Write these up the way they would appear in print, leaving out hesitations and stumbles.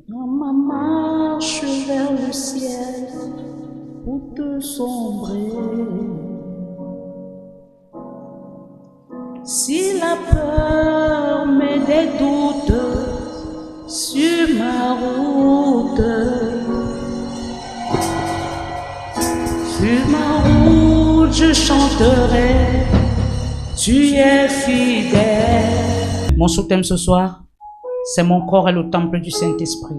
Dans ma marche vers le ciel, où te sombrer. Si la peur met des doutes sur ma route, je chanterai, tu es fidèle. Mon sous-thème ce soir, c'est mon corps est le temple du Saint-Esprit.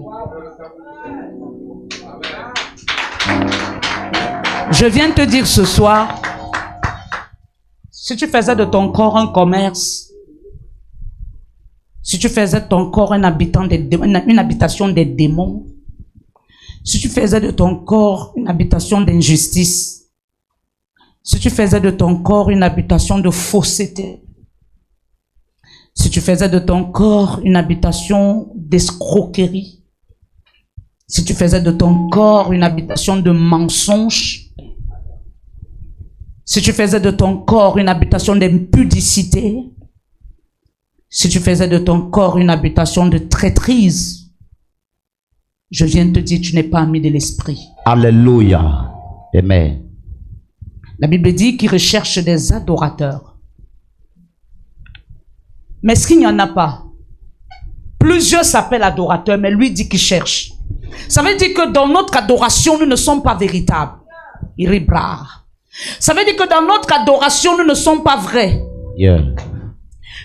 Je viens te dire ce soir, si tu faisais de ton corps un commerce, si tu faisais de ton corps une habitation des démons, si tu faisais de ton corps une habitation d'injustice, si tu faisais de ton corps une habitation de fausseté, si tu faisais de ton corps une habitation d'escroquerie, si tu faisais de ton corps une habitation de mensonge, si tu faisais de ton corps une habitation d'impudicité, si tu faisais de ton corps une habitation de traîtrise, je viens de te dire, tu n'es pas ami de l'esprit. Alléluia. Amen. La Bible dit qu'il recherche des adorateurs. Mais est-ce qu'il n'y en a pas? Plusieurs s'appellent adorateurs, mais lui dit qu'il cherche. Ça veut dire que dans notre adoration, nous ne sommes pas véritables. Iribra. Ça veut dire que dans notre adoration, nous ne sommes pas vrais. Yeah.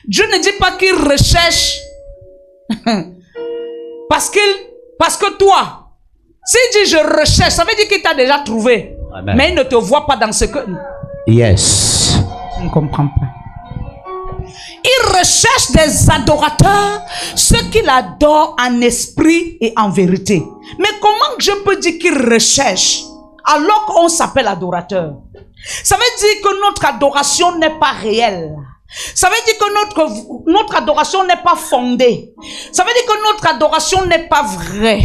Dieu ne dit pas qu'il recherche parce que toi, s'il dit je recherche, ça veut dire qu'il t'a déjà trouvé. Amen. Mais il ne te voit pas dans ce que... Yes. Je ne comprends pas. Il recherche des adorateurs, ceux qui l'adorent en esprit et en vérité. Mais comment je peux dire qu'il recherche alors qu'on s'appelle adorateur? Ça veut dire que notre adoration n'est pas réelle. Ça veut dire que notre adoration n'est pas fondée. Ça veut dire que notre adoration n'est pas vraie.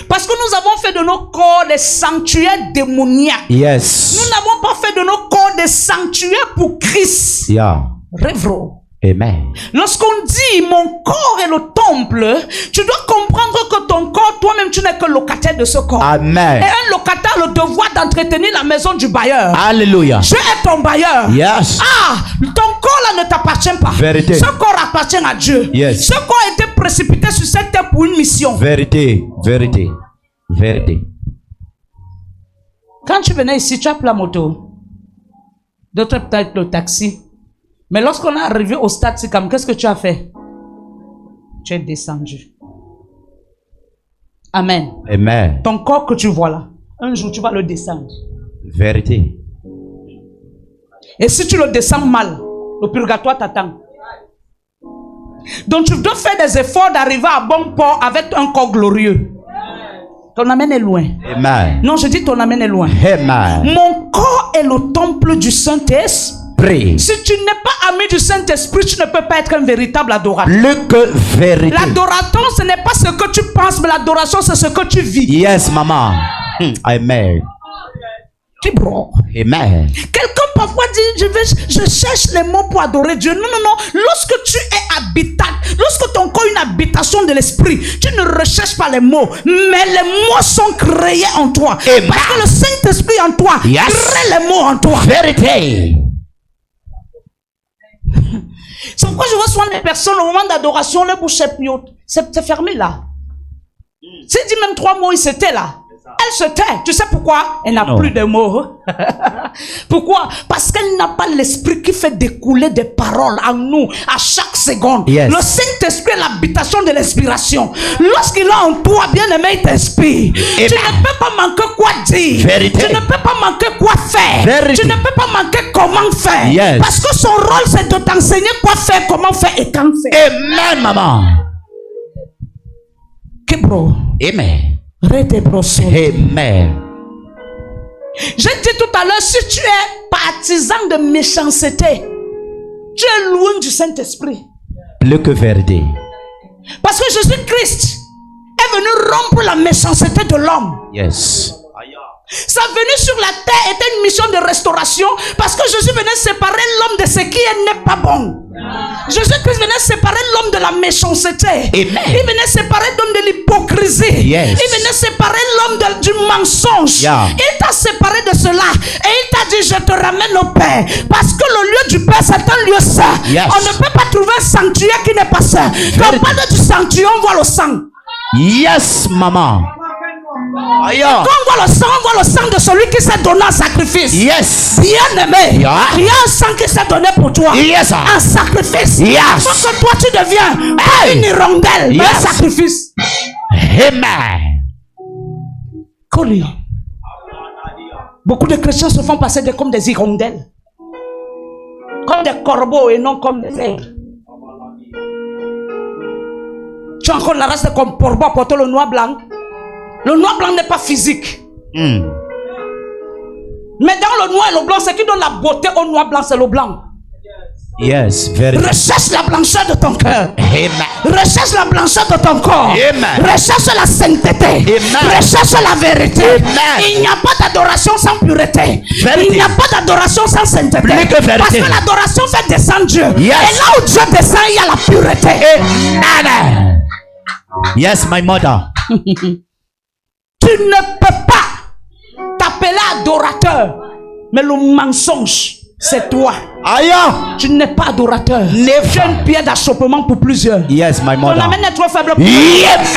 Parce que nous avons fait de nos corps des sanctuaires démoniaques. Yes. Nous n'avons pas fait de nos corps des sanctuaires pour Christ. Yeah. Révro. Amen. Lorsqu'on dit mon corps est le temple, tu dois comprendre que ton corps, toi-même, tu n'es que locataire de ce corps. Amen. Et un locataire a le devoir d'entretenir la maison du bailleur. Alléluia. Je est ton bailleur. Yes. Ah, ton corps là ne t'appartient pas. Vérité. Ce corps appartient à Dieu. Yes. Ce corps a été précipité sur cette terre pour une mission. Vérité. Vérité. Vérité. Quand tu venais ici, tu as pris la moto. D'autres peut-être le taxi. Mais lorsqu'on est arrivé au stade Sikam, qu'est-ce que tu as fait? Tu es descendu. Amen. Amen. Ton corps que tu vois là, un jour tu vas le descendre. Vérité. Et si tu le descends mal, le purgatoire t'attend. Donc tu dois faire des efforts d'arriver à bon port avec un corps glorieux. Ton amen est loin. Amen. Non, je dis ton amen est loin. Amen. Mon corps est le temple du Saint-Esprit. Si tu n'es pas ami du Saint-Esprit, tu ne peux pas être un véritable adorateur. Plus que vérité. L'adoration, ce n'est pas ce que tu penses, mais l'adoration, c'est ce que tu vis. Yes, maman. Amen. Tu bro. Amen. Quelqu'un parfois dit, je cherche les mots pour adorer Dieu. Non, non, non. Lorsque tu es habitant, lorsque ton corps est une habitation de l'esprit, tu ne recherches pas les mots, mais les mots sont créés en toi. Amen. Parce que le Saint-Esprit en toi crée les mots en toi. Vérité. C'est pourquoi je vois souvent des personnes au moment d'adoration, les bouches c'est fermé là. S'il dit même 3 mots, il se tait là. Elle se tait. Tu sais pourquoi? Elle n'a plus de mots. Pourquoi? Parce qu'elle n'a pas l'esprit qui fait découler des paroles en nous à chaque seconde. Yes. Le Saint-Esprit est l'habitation de l'inspiration. Lorsqu'il est en toi, bien aimé, il t'inspire. Tu ne peux pas manquer quoi dire. Vérité. Tu ne peux pas manquer quoi faire. Vérité. Tu ne peux pas manquer comment faire. Yes. Parce que son rôle, c'est de t'enseigner quoi faire, comment faire et quand faire. Amen, maman. Kebro. Amen. Amen. J'ai dit tout à l'heure, si tu es partisan de méchanceté, tu es loin du Saint-Esprit. Plus que vérité. Parce que Jésus-Christ est venu rompre la méchanceté de l'homme. Yes. Sa venue sur la terre était une mission de restauration parce que Jésus venait séparer l'homme de ce qui n'est pas bon. Jésus-Christ venait séparer l'homme de la méchanceté. Amen. Il venait séparer l'homme de l'hypocrisie. Yes. Il venait séparer l'homme du mensonge. Yeah. Il t'a séparé de cela et il t'a dit je te ramène au Père parce que le lieu du Père c'est un lieu saint. Yes. On ne peut pas trouver un sanctuaire qui n'est pas saint. Quand on parle du sanctuaire on voit le sang. Yes, maman. Aïe. Quand on voit le sang de celui qui s'est donné en sacrifice. Yes. Bien aimé, Yeah. il y a un sang qui s'est donné pour toi. Yes. Un sacrifice. Yes. Pour que toi tu deviens Hey. une hirondelle. Yes. Un sacrifice. Amen. Collier. Beaucoup de chrétiens se font passer comme des hirondelles. Comme des corbeaux et non comme des aigles. Tu as encore la race de comme corbeau à porter le noir blanc. Le noir blanc n'est pas physique. Mm. Mais dans le noir et le blanc, ce qui donne la beauté au noir blanc, c'est le blanc. Yes, vérité. Recherche la blancheur de ton cœur. Amen. Recherche la blancheur de ton corps. Amen. Recherche la sainteté. Amen. Recherche la vérité. Amen. Il n'y a pas d'adoration sans pureté. Vérité. Il n'y a pas d'adoration sans sainteté. Plus que vérité. Parce que l'adoration fait descendre Dieu. Yes. Et là où Dieu descend, il y a la pureté. Amen. Yes, my mother. Tu ne peux pas t'appeler adorateur. Mais le mensonge, c'est toi. Aïe. Tu n'es pas adorateur. Never. Tu es une pierre d'achoppement pour plusieurs. Yes, my Ton mother. amène est trop faible. Yes.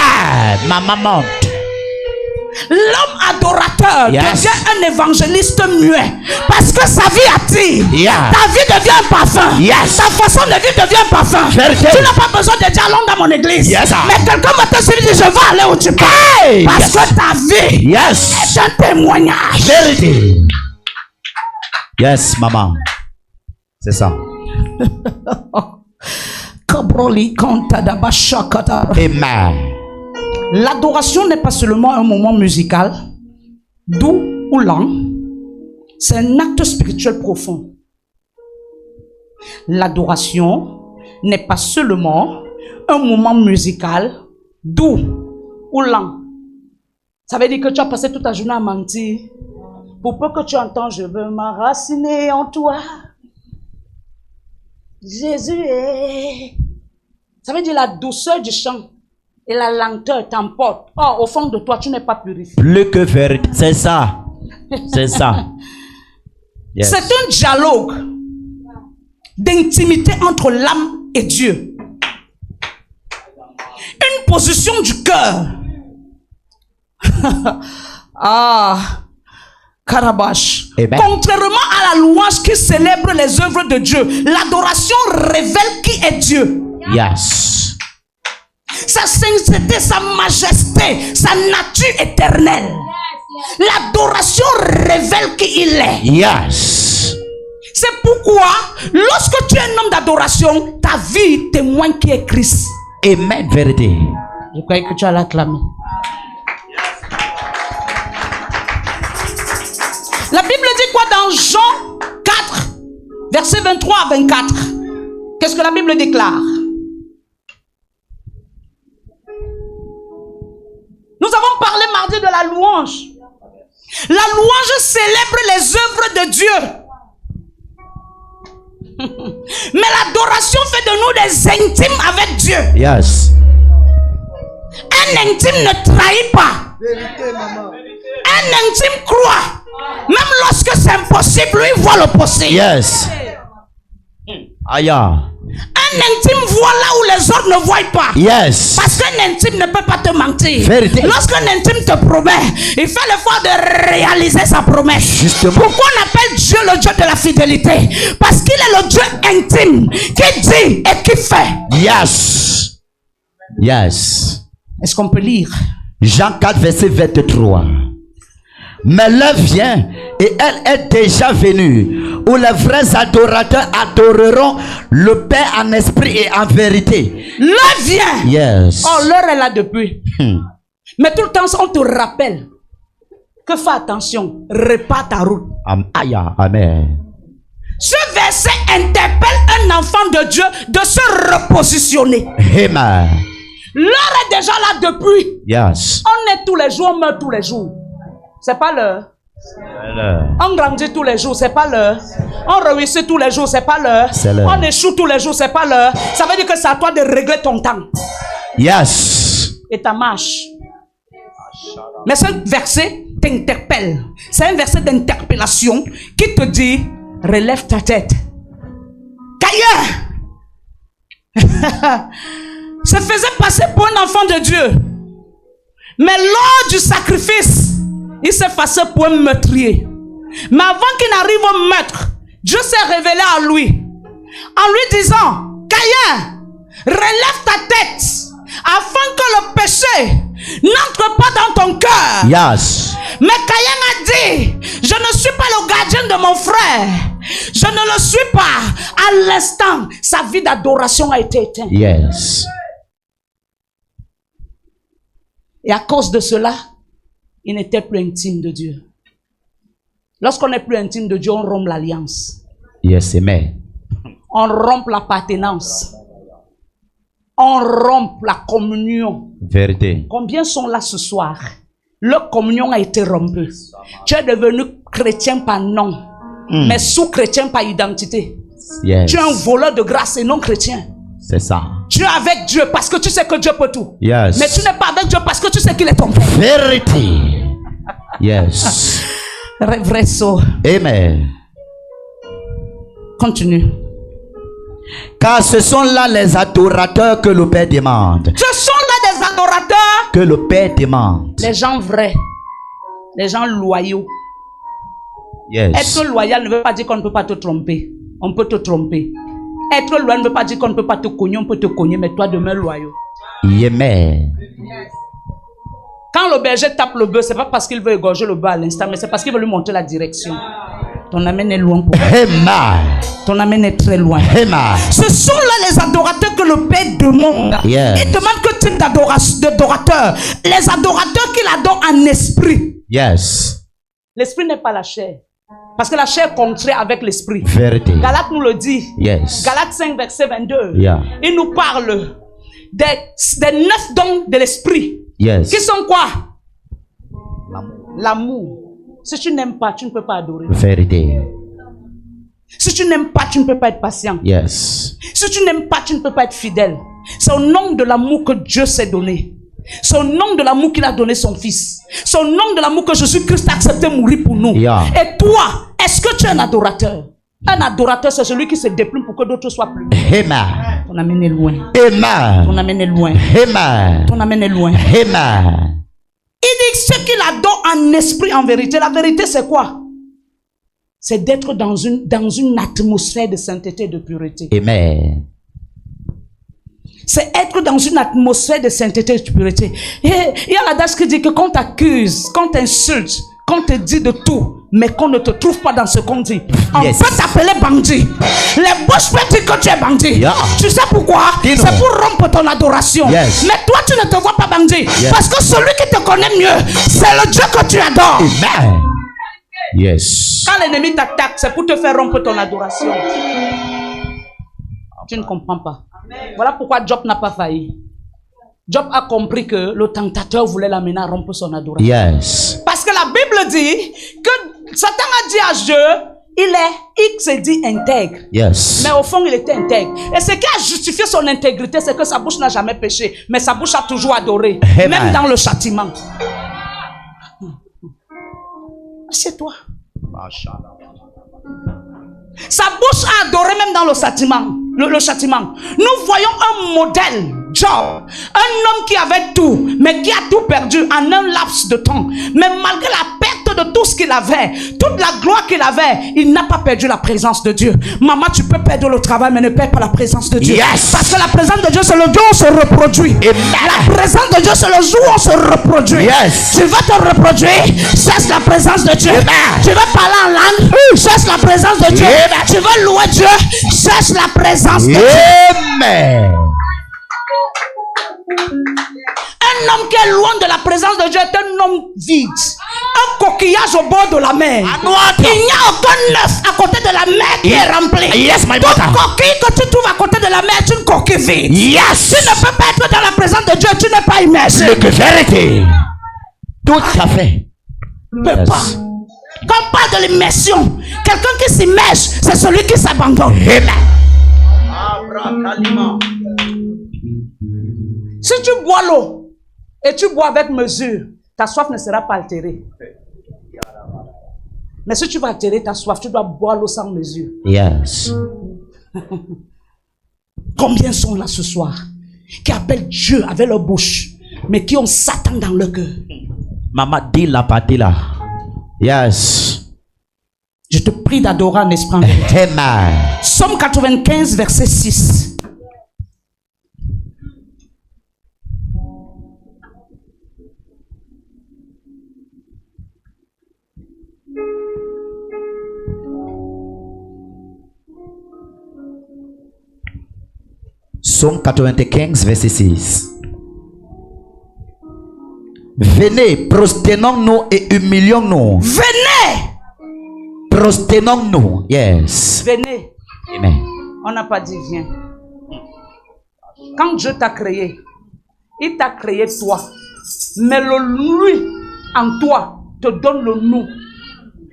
Ma maman. L'homme adorateur Yes. devient un évangéliste muet parce que sa vie attire. Yeah. Ta vie devient un parfum. Yes. Ta façon de vivre devient un parfum. Vérité. Tu n'as pas besoin de dire allons dans mon église. Yes, sir. Mais quelqu'un va te dire je vais aller où tu pars. Hey. Parce Yes. que ta vie Yes. est un témoignage. Vérité. Yes, maman. C'est ça. Kabroli kanta da bashakata. Amen. L'adoration n'est pas seulement un moment musical, doux ou lent, c'est un acte spirituel profond. L'adoration n'est pas seulement un moment musical, doux ou lent. Ça veut dire que tu as passé toute ta journée à mentir. Pour peu que tu entends, je veux m'enraciner en toi. Jésus est. Ça veut dire la douceur du chant. Et la lenteur t'emporte. Or, au fond de toi, tu n'es pas purifié. Plus que vérité. C'est ça. C'est ça. Yes. C'est un dialogue d'intimité entre l'âme et Dieu. Une position du cœur. Ah, Karabash. Amen. Contrairement à la louange qui célèbre les œuvres de Dieu, l'adoration révèle qui est Dieu. Yes. Sa sainteté, sa majesté, sa nature éternelle. L'adoration révèle qui il est. Yes. C'est pourquoi, lorsque tu es un homme d'adoration, ta vie témoigne qui est Christ. Amen, vérité. Je croyais que tu allais acclamer. La Bible dit quoi dans Jean 4, versets 23 à 24? Qu'est-ce que la Bible déclare? Nous avons parlé mardi de la louange. La louange célèbre les œuvres de Dieu. Mais l'adoration fait de nous des intimes avec Dieu. Yes. Un intime ne trahit pas. Vérité, maman. Un intime croit. Même lorsque c'est impossible, lui voit le possible. Yes. Aïe. Un intime voit là où les autres ne voient pas. Yes. Parce qu'un intime ne peut pas te mentir. Vérité. Lorsqu'un intime te promet, il fait l'effort de réaliser sa promesse. Justement. Pourquoi on appelle Dieu le Dieu de la fidélité? Parce qu'il est le Dieu intime qui dit et qui fait. Yes. Yes. Est-ce qu'on peut lire? Jean 4, verset 23. Mais l'heure vient et elle est déjà venue où les vrais adorateurs adoreront le Père en esprit et en vérité. L'heure vient. Yes. Oh, l'heure est là depuis. Mais tout le temps, on te rappelle que fais attention, répare ta route. Aïe. Amen. Ce verset interpelle un enfant de Dieu de se repositionner. Amen. L'heure est déjà là depuis. Yes. On est tous les jours, on meurt tous les jours. C'est pas l'heure. On grandit tous les jours, c'est pas l'heure. On réussit tous les jours, c'est pas l'heure. On échoue tous les jours, c'est pas l'heure. Ça veut dire que c'est à toi de régler ton temps. Yes. Et ta marche. Mais ce verset t'interpelle. C'est un verset d'interpellation qui te dit, relève ta tête. Caïn se faisait passer pour un enfant de Dieu. Mais lors du sacrifice, il s'est passé pour un meurtrier. Mais avant qu'il n'arrive au meurtre, Dieu s'est révélé à lui. En lui disant, Caïn, relève ta tête. Afin que le péché n'entre pas dans ton cœur. Yes. Mais Caïn a dit, je ne suis pas le gardien de mon frère. Je ne le suis pas. À l'instant, sa vie d'adoration a été éteinte. Yes. Et à cause de cela, il n'était plus intime de Dieu. Lorsqu'on n'est plus intime de Dieu, on rompt l'alliance. Yes, amen. On rompt l'appartenance. On rompt la communion. Vérité. Combien sont là ce soir? Leur communion a été rompue. Tu es devenu chrétien par nom, mais sous-chrétien par identité. Yes. Tu es un voleur de grâce et non chrétien. C'est ça. Tu es avec Dieu parce que tu sais que Dieu peut tout. Yes. Mais tu n'es pas avec Dieu parce que tu sais qu'il est ton père. Vérité. Yes. Vrai saut. Amen. Continue. Car ce sont là les adorateurs que le Père demande. Ce sont là des adorateurs. Que le Père demande. Les gens vrais. Les gens loyaux. Yes. Être loyal ne veut pas dire qu'on ne peut pas te tromper. On peut te tromper. Être loyal ne veut pas dire qu'on ne peut pas te cogner. On peut te cogner, mais toi demeure loyal. Amen. Quand le berger tape le bœuf, ce n'est pas parce qu'il veut égorger le bœuf à l'instant, mais c'est parce qu'il veut lui montrer la direction. Ton amène est loin pour toi. Amen. Ton amène est très loin. Amen. Ce sont là les adorateurs que le Père demande. Yes. Il demande que type d'adorateur. Les adorateurs qu'il adore en esprit. Yes. L'esprit n'est pas la chair. Parce que la chair contraire avec l'esprit. Vérité. Galate nous le dit. Yes. Galate 5, verset 22. Yeah. Il nous parle des 9 dons de l'esprit. Yes. Qui sont quoi? L'amour. Si tu n'aimes pas, tu ne peux pas adorer. Vérité. Si tu n'aimes pas, tu ne peux pas être patient. Yes. Si tu n'aimes pas, tu ne peux pas être fidèle. C'est au nom de l'amour que Dieu s'est donné. C'est au nom de l'amour qu'il a donné son fils. C'est au nom de l'amour que Jésus-Christ a accepté de mourir pour nous. Yeah. Et toi, est-ce que tu es un adorateur? Un adorateur, c'est celui qui se déplume pour que d'autres soient plus. Amen. Ton amène est loin. Amen. Ton amène est loin. Amen. Ton amène est loin. Amen. Il dit ce qu'il adore en esprit, en vérité. La vérité, c'est quoi? C'est d'être dans une atmosphère de sainteté et de pureté. Amen. C'est être dans une atmosphère de sainteté et de pureté. Et il y a l'adage qui dit que quand on t'accuse, quand on t'insulte, quand on te dit de tout, mais qu'on ne te trouve pas dans ce qu'on dit, on Yes. peut t'appeler bandit. Les bouches peuvent dire que tu es bandit. Yeah. Tu sais pourquoi? Dis-nous. C'est pour rompre ton adoration. Yes. Mais toi, tu ne te vois pas bandit. Yes. Parce que celui qui te connaît mieux, c'est le Dieu que tu adores. Amen. Yes. Quand l'ennemi t'attaque, c'est pour te faire rompre ton adoration. Tu ne comprends pas. Voilà pourquoi Job n'a pas failli. Job a compris que le tentateur voulait l'amener à rompre son adoration. Yes. Parce que la Bible dit que Satan a dit à Dieu, il se dit intègre. Yes. Mais au fond, il était intègre. Et ce qui a justifié son intégrité, c'est que sa bouche n'a jamais péché. Mais sa bouche a toujours adoré. Amen. Même dans le châtiment. Assieds-toi. Sa bouche a adoré même dans le châtiment. Le châtiment. Nous voyons un modèle, Job, un homme qui avait tout, mais qui a tout perdu en un laps de temps. Mais malgré la perte de tout ce qu'il avait, toute la gloire qu'il avait, il n'a pas perdu la présence de Dieu. Maman, tu peux perdre le travail, mais ne perds pas la présence de Dieu. Yes. Parce que la présence de Dieu, c'est le jour où on se reproduit. La présence de Dieu, c'est le jour où on se reproduit. Yes. Tu vas te reproduire, cherche la présence de Dieu. Amen. Tu vas parler en langue, cherche la présence de Dieu. Amen. Tu vas louer Dieu, cherche la présence de Dieu. Amen. Un homme qui est loin de la présence de Dieu est un homme vide. Un coquillage au bord de la mer. Il n'y a aucun neuf à côté de la mer qui est rempli. Yes, my Toute mother. coquille que tu trouves à côté de la mer est une coquille vide. Yes. Tu ne peux pas être dans la présence de Dieu, tu n'es pas immergé. C'est que vérité. Tout à fait. Tu ne peux pas. Quand on parle de l'immersion, quelqu'un qui s'immerge, c'est celui qui s'abandonne. Amen. Si tu bois l'eau et tu bois avec mesure, ta soif ne sera pas altérée. Mais si tu vas altérer ta soif, tu dois boire l'eau sans mesure. Yes. Combien sont là ce soir qui appellent Dieu avec leur bouche, mais qui ont Satan dans leur cœur? Maman dit la partie là. Yes. Je te prie d'adorer en esprit. Amen. Psaume 95, verset 6. Psaume 95, verset 6. Venez, prosternons-nous et humilions-nous. Venez! Prosternons-nous. Yes. Venez. Amen. On n'a pas dit viens. Quand Dieu t'a créé, il t'a créé toi. Mais le lui en toi te donne le nous.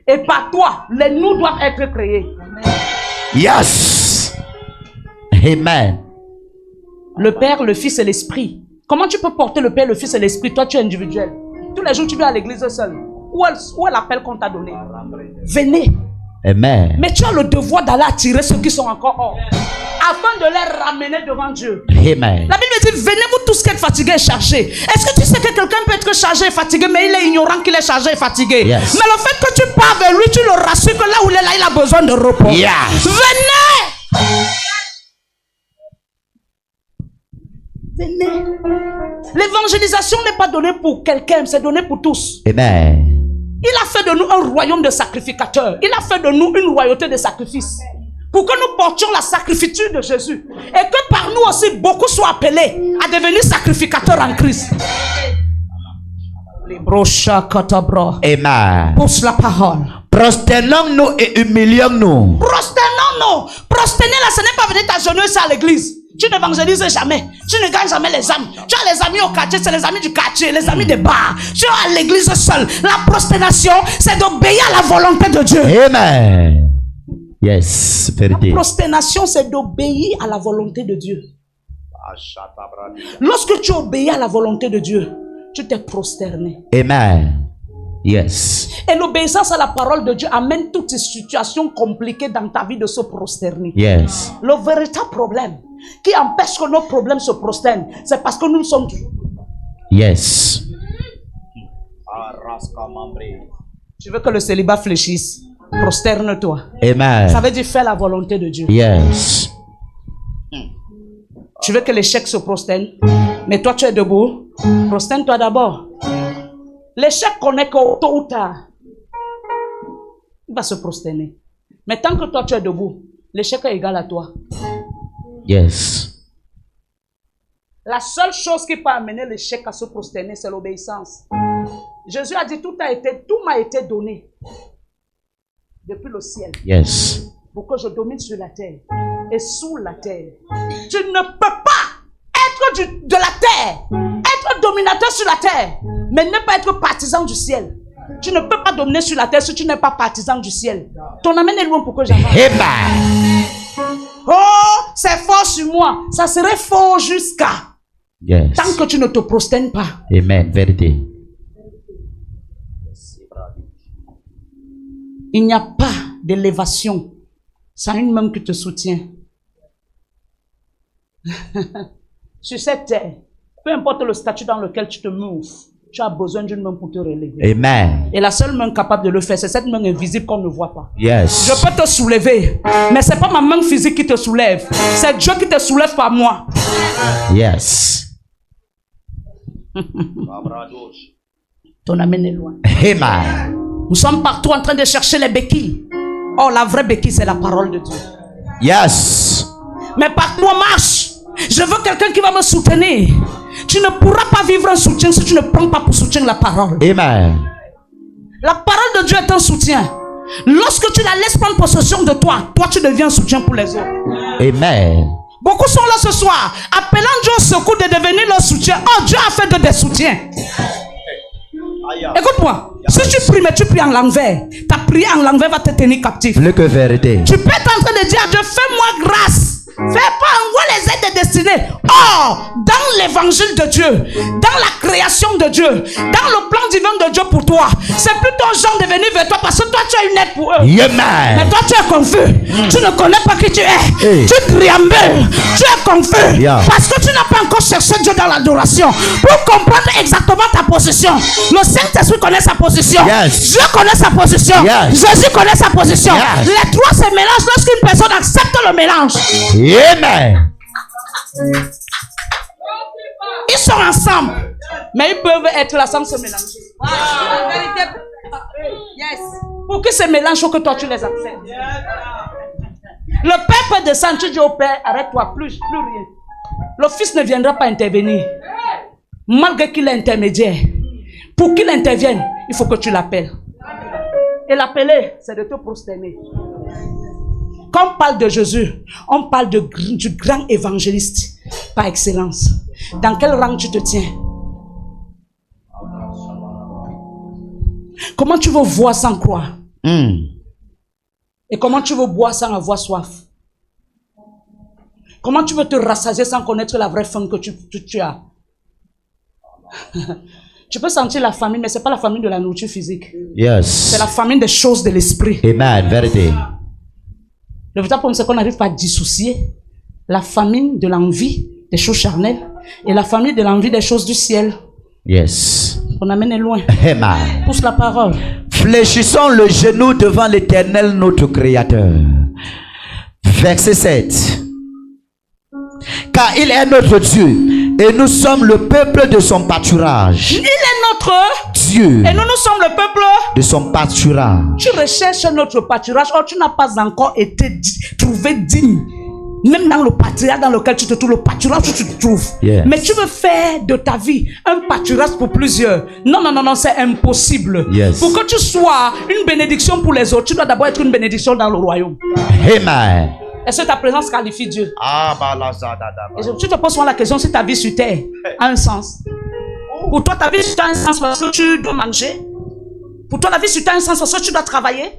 Et par toi, les nous doivent être créés. Yes. Amen. Le Père, le Fils et l'Esprit. Comment tu peux porter le Père, le Fils et l'Esprit? Toi, tu es individuel. Tous les jours, tu vas à l'église seul. Où est l'appel qu'on t'a donné? Venez. Amen. Mais tu as le devoir d'aller attirer ceux qui sont encore hors, afin de les ramener devant Dieu. Amen. La Bible dit, venez vous tous qui êtes fatigués et chargés. Est-ce que tu sais que quelqu'un peut être chargé et fatigué, mais il est ignorant qu'il est chargé et fatigué? Yes. Mais le fait que tu pars vers lui, tu le rassures que là où il est là, il a besoin de repos. Yes. Venez! Venez. L'évangélisation n'est pas donnée pour quelqu'un, c'est donné pour tous. Amen. Il a fait de nous un royaume de sacrificateurs. Il a fait de nous une royauté de sacrifices. Pour que nous portions la sacrifiture de Jésus. Et que par nous aussi, beaucoup soient appelés à devenir sacrificateurs en Christ. Amen. Pousse la parole. Prosternons-nous et humilions-nous. Prosternons-nous. Prosterner là, ce n'est pas venir t'agenouiller à l'église. Tu n'évangélises jamais. Tu ne gagnes jamais les âmes. Tu as les amis au quartier, c'est les amis du quartier, les amis des bars. Tu es à l'église seul. La prosternation, c'est d'obéir à la volonté de Dieu. Amen. Yes, vérité. La prosternation, c'est d'obéir à la volonté de Dieu. Lorsque tu obéis à la volonté de Dieu, tu t'es prosterné. Amen. Yes. Et l'obéissance à la parole de Dieu amène toutes ces situations compliquées dans ta vie de se prosterner. Yes. Le véritable problème qui empêche que nos problèmes se prosternent, c'est parce que nous sommes toujours. Yes. Tu veux que le célibat fléchisse? Prosterne-toi. Amen. Ça veut dire faire la volonté de Dieu. Yes. Tu veux que l'échec se prosterne, mais toi tu es debout. Prosterne-toi d'abord. L'échec connaît que tôt ou tard, il va se prosterner. Mais tant que toi tu es debout, l'échec est égal à toi. Yes. La seule chose qui peut amener l'échec à se prosterner, c'est l'obéissance. Jésus a dit, tout m'a été donné depuis le ciel. Yes. Pour que je domine sur la terre et sous la terre. Tu ne peux pas être de la terre, être dominateur sur la terre, mais ne pas être partisan du ciel. Tu ne peux pas dominer sur la terre si tu n'es pas partisan du ciel. Ton amen est loin pour que j'avance. Amen. Oh, c'est fort sur moi. Ça serait fort jusqu'à Yes. tant que tu ne te prosternes pas. Amen. Vérité. Il n'y a pas d'élévation sans une main qui te soutient. Sur cette terre, peu importe le statut dans lequel tu te moves, tu as besoin d'une main pour te relever. Amen. Et la seule main capable de le faire, c'est cette main invisible qu'on ne voit pas. Yes. Je peux te soulever, mais ce n'est pas ma main physique qui te soulève. C'est Dieu qui te soulève par moi. Yes. Ton amen est loin. Amen. Nous sommes partout en train de chercher les béquilles. Oh, la vraie béquille, c'est la parole de Dieu. Yes. Mais partout on marche. Je veux quelqu'un qui va me soutenir. Tu ne pourras pas vivre un soutien si tu ne prends pas pour soutien la parole. Amen. La parole de Dieu est un soutien. Lorsque tu la laisses prendre possession de toi, toi tu deviens un soutien pour les autres. Amen. Beaucoup sont là ce soir, appelant Dieu au secours de devenir leur soutien. Oh, Dieu a fait de des soutiens. Écoute-moi. Si tu pries, mais tu pries en l'envers, ta prière en l'envers va te tenir captif. Plus que vérité. Tu peux être en train de dire à Dieu, fais-moi grâce. Fais pas, envoie les aides destinées. Or, dans l'évangile de Dieu, dans la création de Dieu, dans le plan divin de Dieu pour toi, c'est plutôt aux gens de venir vers toi parce que toi tu as une aide pour eux. Mais toi tu es confus. Tu ne connais pas qui tu es. Tu triambules. Tu es confus. Parce que tu n'as pas encore cherché Dieu dans l'adoration pour comprendre exactement ta position. Le Saint-Esprit connaît sa position. Dieu connaît sa position. Jésus connaît sa position. Les trois se mélangent lorsqu'une personne accepte le mélange. Amen. Ils sont ensemble, mais ils peuvent être là sans se mélanger. Pour qu'ils se mélangent, il faut que toi tu les acceptes. Le Père peut descendre, tu dis au Père, arrête-toi, plus rien. Le Fils ne viendra pas intervenir, malgré qu'il est intermédiaire. Pour qu'il intervienne, il faut que tu l'appelles. Et l'appeler, c'est de te prosterner. Quand on parle de Jésus, on parle du grand évangéliste par excellence. Dans quel rang tu te tiens? Comment tu veux voir sans croire? Et comment tu veux boire sans avoir soif? Comment tu veux te rassasier sans connaître la vraie faim que tu as? Tu peux sentir la famine, mais ce n'est pas la famine de la nourriture physique. C'est la famine des choses de l'esprit. Amen, vérité. Le vrai problème, c'est qu'on n'arrive pas à dissocier la famine de l'envie des choses charnelles et la famine de l'envie des choses du ciel. On amène loin. Amen. Pousse la parole. Fléchissons le genou devant l'Éternel, notre Créateur. Verset 7. Car il est notre Dieu et nous sommes le peuple de son pâturage. Il est notre Dieu. Et nous sommes le peuple de son pâturage. Tu recherches notre pâturage, or tu n'as pas encore été trouvé digne. Même dans le pâturage dans lequel tu te trouves, le pâturage où tu te trouves. Mais tu veux faire de ta vie un pâturage pour plusieurs. Non, c'est impossible. Pour que tu sois une bénédiction pour les autres, tu dois d'abord être une bénédiction dans le royaume. Amen. Est-ce que ta présence qualifie Dieu? Et tu te poses souvent la question si ta vie sur terre a un sens. Pour toi, ta vie sur terre a un sens parce que tu dois manger. Pour toi, la vie sur terre a un sens parce que tu dois travailler.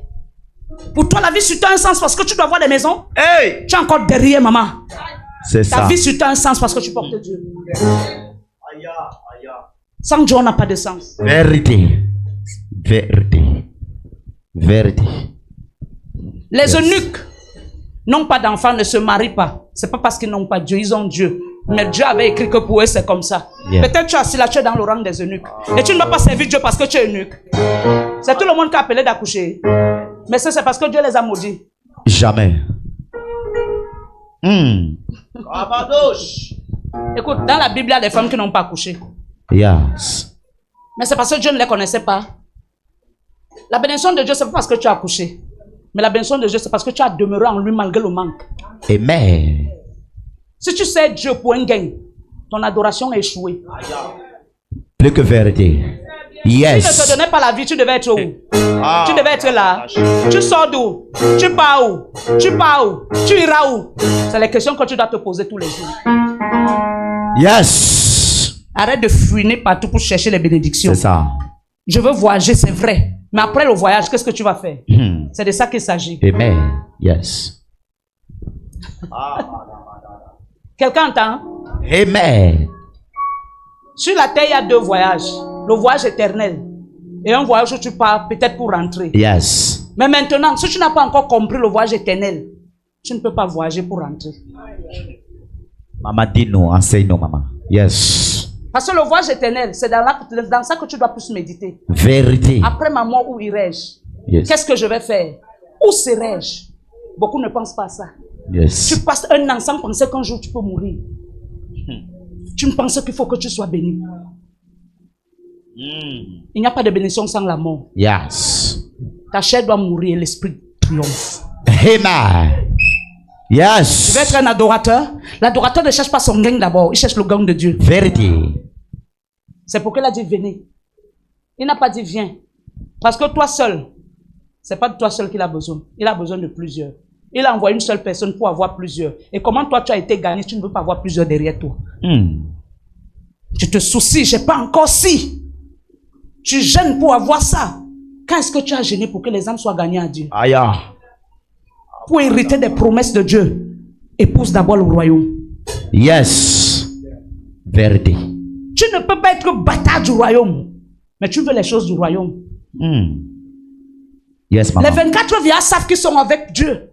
Pour toi, la vie sur terre a un sens parce que tu dois avoir des maisons. Tu es encore derrière, maman. C'est ça. Ta vie sur terre a un sens parce que tu portes Dieu. Sans Dieu, on n'a pas de sens. Vérité. Vérité. Vérité. Les eunuques n'ont pas d'enfants, ne se marient pas. C'est pas parce qu'ils n'ont pas Dieu, ils ont Dieu. Mais Dieu avait écrit que pour eux c'est comme ça. Peut-être tu es assis là, tu es dans le rang des eunuques. Et tu ne vas pas servir Dieu parce que tu es eunuque. C'est tout le monde qui a appelé d'accoucher. Mais ça c'est parce que Dieu les a maudits. Jamais. Écoute, dans la Bible il y a des femmes qui n'ont pas accouché. Mais c'est parce que Dieu ne les connaissait pas. La bénédiction de Dieu c'est pas parce que tu as accouché. Mais la bénédiction de Dieu, c'est parce que tu as demeuré en lui malgré le manque. Amen. Si tu sais Dieu pour un gain, ton adoration a échoué. Plus que vérité. Si ne te donnait pas la vie, tu devais être où? Tu devais être là. Tu sors d'où? Tu pars où? Tu pars où? Tu iras où? C'est les questions que tu dois te poser tous les jours. Arrête de fuiner partout pour chercher les bénédictions. C'est ça. Je veux voyager, c'est vrai. Mais après le voyage, qu'est-ce que tu vas faire? C'est de ça qu'il s'agit. Amen. Quelqu'un entend? Amen. Sur la terre, il y a deux voyages. Le voyage éternel et un voyage où tu pars peut-être pour rentrer. Mais maintenant, si tu n'as pas encore compris le voyage éternel, tu ne peux pas voyager pour rentrer. Maman, dis-nous, enseigne-nous, maman. Parce que le voyage éternel, c'est dans ça que tu dois plus méditer. Vérité. Après ma mort, où irai-je? Qu'est-ce que je vais faire? Où serai-je? Beaucoup ne pensent pas à ça. Tu passes un an sans penser qu'un jour tu peux mourir. Tu ne penses qu'il faut que tu sois béni. Il n'y a pas de bénédiction sans la mort. Ta chair doit mourir et l'esprit triomphe. Amen. Tu veux être un adorateur? L'adorateur ne cherche pas son gain d'abord, il cherche le gain de Dieu. Vérité. C'est pourquoi il a dit venez. Il n'a pas dit viens. Parce que toi seul, c'est pas de toi seul qu'il a besoin. Il a besoin de plusieurs. Il a envoyé une seule personne pour avoir plusieurs. Et comment toi tu as été gagné, tu ne veux pas avoir plusieurs derrière toi. Tu te soucies, j'ai pas encore si. Tu gênes pour avoir ça. Quand est-ce que tu as gêné pour que les âmes soient gagnées à Dieu? Aïe. Pour hériter des promesses de Dieu, épouse d'abord le royaume. Yes. Vérité. Tu ne peux pas être bâtard du royaume, mais tu veux les choses du royaume. Yes, maman. Les 24 vieillards savent qu'ils sont avec Dieu.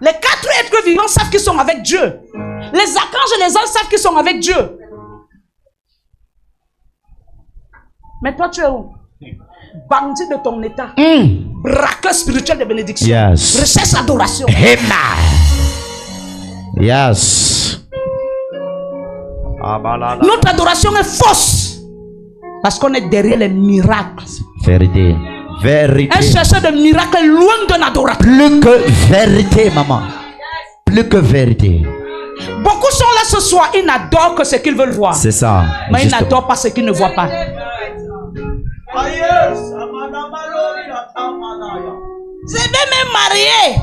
Les 4 êtres vivants savent qu'ils sont avec Dieu. Les archanges et les anges savent qu'ils sont avec Dieu. Mais toi, tu es où? Bandit de ton état. Braqueur spirituel de bénédiction. Yes. Recherche l'adoration. Amen. Yes. Notre adoration est fausse. Parce qu'on est derrière les miracles. Vérité. Vérité. Un chercheur de miracles est loin d'un adorateur. Plus que vérité, maman. Plus que vérité. Beaucoup sont là ce soir, ils n'adorent que ce qu'ils veulent voir. C'est ça. Mais ils Justement. n'adorent pas ce qu'ils ne voient pas. C'est même marié.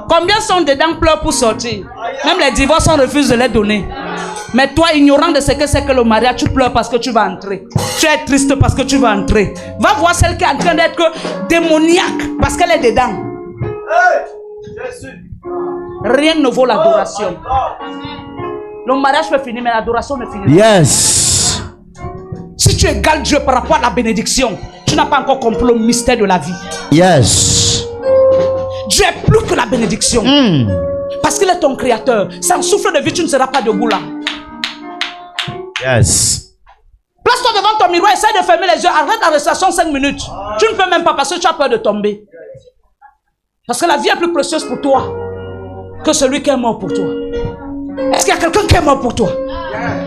Combien sont dedans pleurent pour sortir? Même les divorces, on refuse de les donner. Mais toi, ignorant de ce que c'est que le mariage, tu pleures parce que tu vas entrer. Tu es triste parce que tu vas entrer. Va voir celle qui est en train d'être démoniaque parce qu'elle est dedans. Rien ne vaut l'adoration. Le mariage peut finir, mais l'adoration ne finit pas. Yes. Si tu égales Dieu par rapport à la bénédiction, tu n'as pas encore compris le mystère de la vie. Yes. Dieu est plus que la bénédiction. Parce qu'il est ton créateur. Sans souffle de vie, tu ne seras pas debout là. Yes. Place-toi devant ton miroir, essaye de fermer les yeux. Arrête la respiration 5 minutes. Tu ne peux même pas parce que tu as peur de tomber. Parce que la vie est plus précieuse pour toi que celui qui est mort pour toi. Est-ce qu'il y a quelqu'un qui est mort pour toi?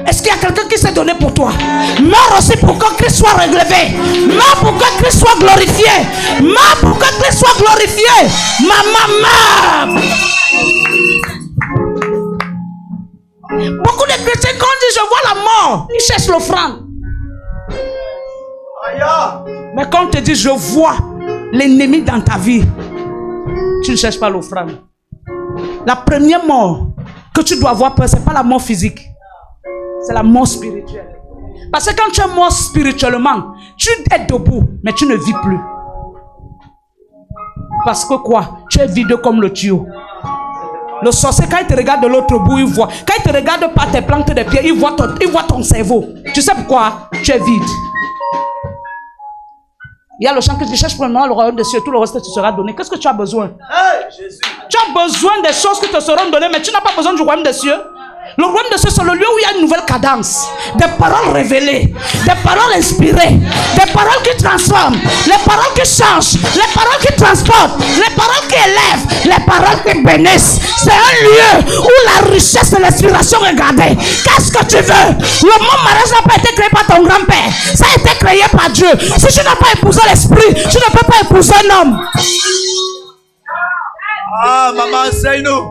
Est-ce qu'il y a quelqu'un qui s'est donné pour toi? Meurs aussi pour que Christ soit relevé. Meurs pour que Christ soit glorifié. Meurs pour que Christ soit glorifié. Maman, meurs. Beaucoup de chrétiens, quand on dit je vois la mort, ils cherchent l'offrande. Mais quand on te dit je vois l'ennemi dans ta vie, tu ne cherches pas l'offrande. La première mort que tu dois avoir peur, ce n'est pas la mort physique, c'est la mort spirituelle. Parce que quand tu es mort spirituellement, tu es debout, mais tu ne vis plus. Parce que quoi? Tu es vide comme le tuyau. Le sorcier, quand il te regarde de l'autre bout, il voit. Quand il te regarde par tes plantes de pied, il voit ton cerveau. Tu sais pourquoi? Tu es vide. Il y a le chant que tu cherches premièrement le royaume des cieux, tout le reste te sera donné. Qu'est-ce que tu as besoin? Jésus. Tu as besoin des choses qui te seront données, mais tu n'as pas besoin du royaume des cieux. Le royaume des cieux, c'est le lieu où il y a une nouvelle cadence. Des paroles révélées, des paroles inspirées, des paroles qui transforment, les paroles qui changent, les paroles qui transportent, les paroles qui élèvent, les paroles qui bénissent. C'est un lieu où la richesse et l'inspiration est gardée. Qu'est-ce que tu veux? Le mot mariage n'a pas été créé par ton grand-père. Ça a été créé par Dieu. Si tu n'as pas épousé l'esprit, tu ne peux pas épouser un homme. Ah, maman, enseigne-nous.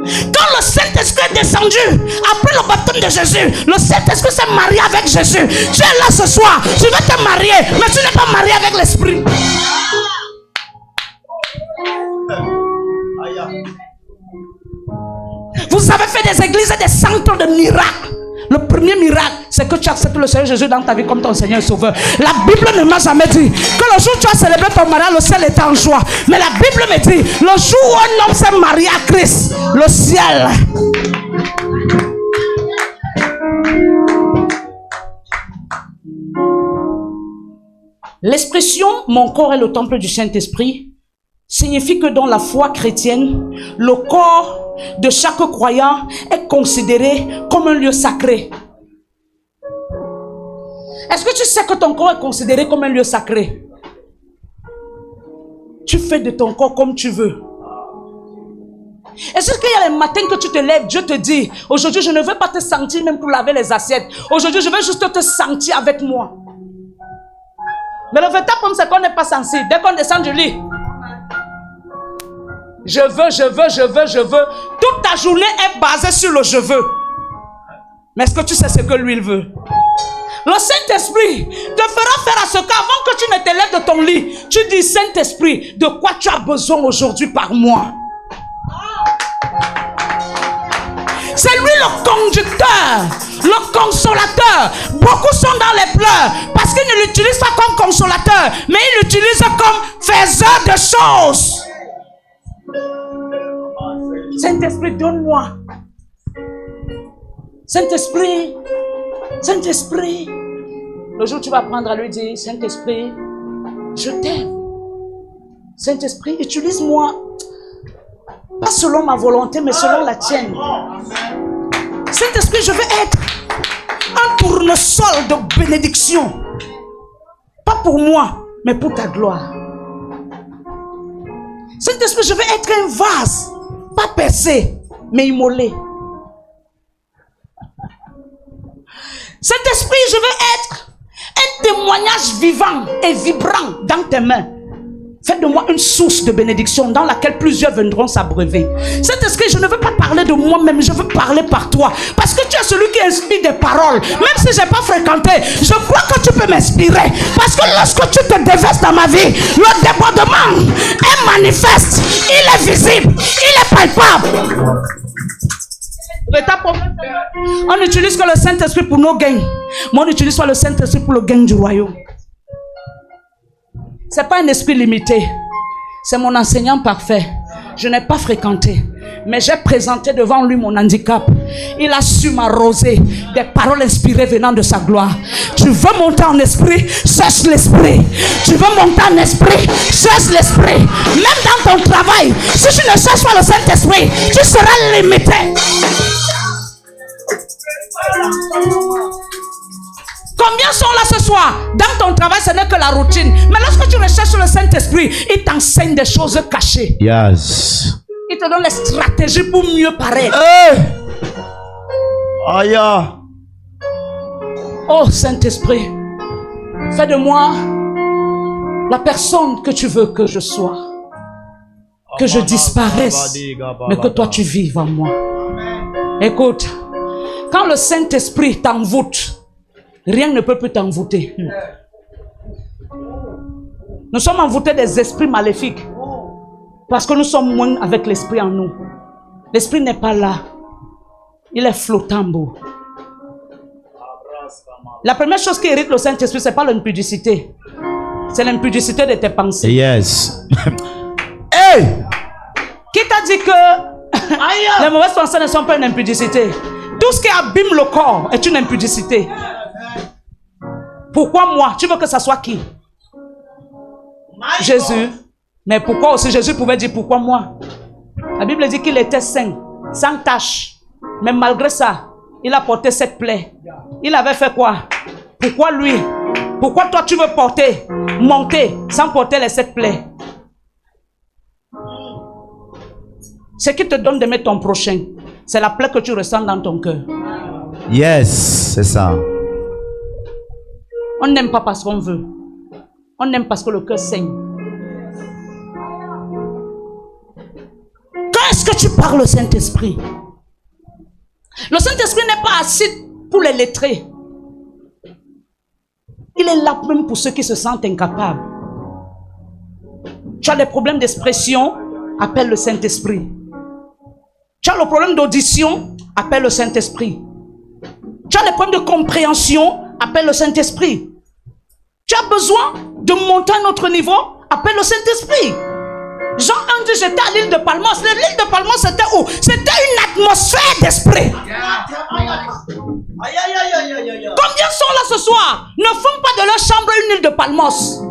Quand le Saint-Esprit est descendu, après le baptême de Jésus, le Saint-Esprit s'est marié avec Jésus. Tu es là ce soir, tu veux te marier, mais tu n'es pas marié avec l'Esprit. Vous avez fait des églises et des centres de miracles. Le premier miracle, c'est que tu acceptes le Seigneur Jésus dans ta vie comme ton Seigneur et Sauveur. La Bible ne m'a jamais dit que le jour où tu as célébré ton mariage, le ciel était en joie. Mais la Bible me dit, le jour où un homme s'est marié à Christ, le ciel. L'expression « mon corps est le temple du Saint-Esprit » signifie que dans la foi chrétienne, le corps de chaque croyant est considéré comme un lieu sacré. Est-ce que tu sais que ton corps est considéré comme un lieu sacré? Tu fais de ton corps comme tu veux. Est-ce qu'il y a les matins que tu te lèves, Dieu te dit, aujourd'hui je ne veux pas te sentir même pour laver les assiettes. Aujourd'hui je veux juste te sentir avec moi. Mais le véritable problème c'est qu'on n'est pas sensible. Dès qu'on descend du lit, je veux. Toute ta journée est basée sur le je veux. Mais est-ce que tu sais ce que lui il veut? Le Saint-Esprit te fera faire à ce qu'avant que tu ne te lèves de ton lit, tu dis Saint-Esprit, de quoi tu as besoin aujourd'hui par moi? C'est lui le conducteur. Le pleure. Parce qu'il ne l'utilise pas comme consolateur, mais il l'utilise comme faiseur de choses. Saint-Esprit, donne-moi. Saint-Esprit, Saint-Esprit. Le jour où tu vas apprendre à lui dire, Saint-Esprit, je t'aime. Saint-Esprit, utilise-moi. Pas selon ma volonté, mais selon la tienne. Saint-Esprit, je veux être un tournesol de bénédiction. Pas pour moi, mais pour ta gloire. Saint-Esprit, je veux être un vase. Pas percé, mais immolé. Saint-Esprit, je veux être un témoignage vivant et vibrant dans tes mains. Fais de moi une source de bénédiction dans laquelle plusieurs viendront s'abreuver. Saint-Esprit, je ne veux pas parler de moi-même, je veux parler par toi. Parce que tu es celui qui inspire des paroles. Même si je n'ai pas fréquenté, je crois que tu peux m'inspirer. Parce que lorsque tu te déverses dans ma vie, le débordement est manifeste, il est visible, il est palpable. On n'utilise que le Saint-Esprit pour nos gains. Mais on n'utilise pas le Saint-Esprit pour le gain du royaume. Ce n'est pas un esprit limité. C'est mon enseignant parfait. Je n'ai pas fréquenté. Mais j'ai présenté devant lui mon handicap. Il a su m'arroser des paroles inspirées venant de sa gloire. Tu veux monter en esprit? Cherche l'esprit. Tu veux monter en esprit? Cherche l'esprit. Même dans ton travail, si tu ne cherches pas le Saint-Esprit, tu seras limité. Combien sont là ce soir? Dans ton travail, ce n'est que la routine. Mais lorsque tu recherches le Saint-Esprit, il t'enseigne des choses cachées. Yes. Il te donne les stratégies pour mieux paraître. Hey! Aïe. Oh Saint-Esprit, fais de moi la personne que tu veux que je sois. Que je disparaisse, mais que toi tu vives en moi. Écoute, quand le Saint-Esprit t'envoûte, rien ne peut plus t'envoûter. Nous sommes envoûtés des esprits maléfiques. Parce que nous sommes moins avec l'esprit en nous. L'esprit n'est pas là. Il est flottant beau. La première chose qui hérite le Saint-Esprit, ce n'est pas l'impudicité. C'est l'impudicité de tes pensées. Yes. Hey! Qui t'a dit que les mauvaises pensées ne sont pas une impudicité? Tout ce qui abîme le corps est une impudicité. Pourquoi moi? Tu veux que ça soit qui? Jésus. Mais pourquoi aussi Jésus pouvait dire pourquoi moi? La Bible dit qu'il était saint, sans tache. Mais malgré ça, il a porté cette plaie. Il avait fait quoi? Pourquoi lui? Pourquoi toi tu veux porter, monter, sans porter les 7 plaies? Ce qui te donne d'aimer ton prochain, c'est la plaie que tu ressens dans ton cœur. Yes, c'est ça. On n'aime pas parce qu'on veut. On aime parce que le cœur saigne. Quand est-ce que tu parles au Saint-Esprit? Le Saint-Esprit n'est pas assis pour les lettrés. Il est là même pour ceux qui se sentent incapables. Tu as des problèmes d'expression, appelle le Saint-Esprit. Tu as le problème d'audition, appelle le Saint-Esprit. Tu as des problèmes de compréhension, appelle le Saint-Esprit. Tu as besoin de monter à un autre niveau, appelle le Saint-Esprit. Jean 1 dit, j'étais à l'île de Palmos. L'île de Palmos, c'était où? C'était une atmosphère d'esprit. Combien sont là ce soir? Ne font pas de leur chambre une île de Palmos,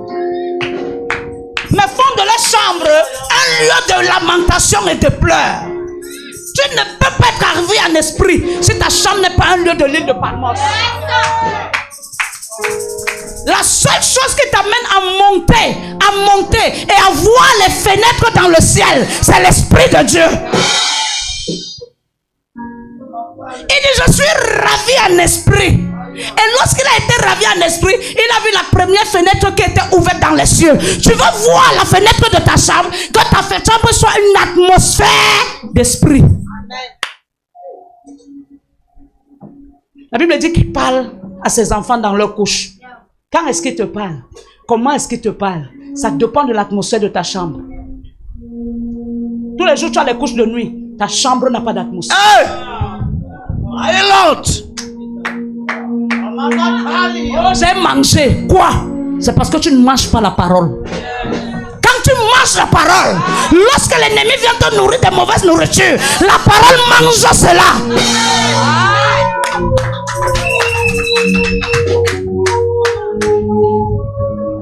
mais font de leur chambre un lieu de lamentation et de pleurs. Tu ne peux pas être arrivé en esprit si ta chambre n'est pas un lieu de l'île de Palmos. La seule chose qui t'amène à monter et à voir les fenêtres dans le ciel, c'est l'Esprit de Dieu. Il dit, je suis ravi en esprit. Et lorsqu'il a été ravi en esprit, il a vu la première fenêtre qui était ouverte dans les cieux. Tu veux voir la fenêtre de ta chambre, que ta chambre soit une atmosphère d'esprit. La Bible dit qu'il parle à ses enfants dans leur couche. Quand est-ce qu'il te parle? Comment est-ce qu'il te parle? Ça dépend de l'atmosphère de ta chambre. Tous les jours tu as des couches de nuit. Ta chambre n'a pas d'atmosphère. Hey! My Lord! Oh, j'ai mangé. Quoi? C'est parce que tu ne manges pas la parole. Quand tu manges la parole, lorsque l'ennemi vient te nourrir de mauvaise nourriture, la parole mange cela.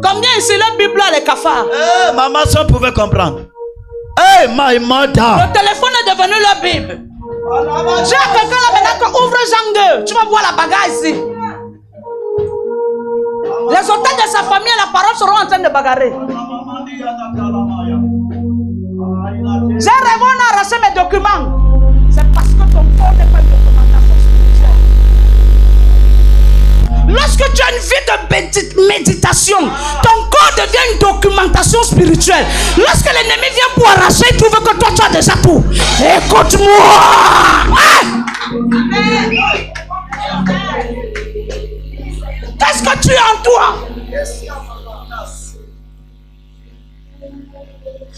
Combien ici la Bible a les cafards? Maman, si on pouvait comprendre. Hey, my mother. Le téléphone est devenu la Bible. J'ai quelqu'un là maintenant qui ouvre Jean 2. Tu vas voir la bagarre ici. Les hôtels de sa famille et la parole seront en train de bagarrer. J'ai rêvé, on a arraché mes documents. C'est parce que ton corps n'est pas une documentation spirituelle. Lorsque tu as une vie de méditation, ton corps devient une documentation spirituelle. Lorsque l'ennemi vient pour arracher, il trouve que toi tu as déjà tout. Écoute-moi. Qu'est-ce que tu as en toi?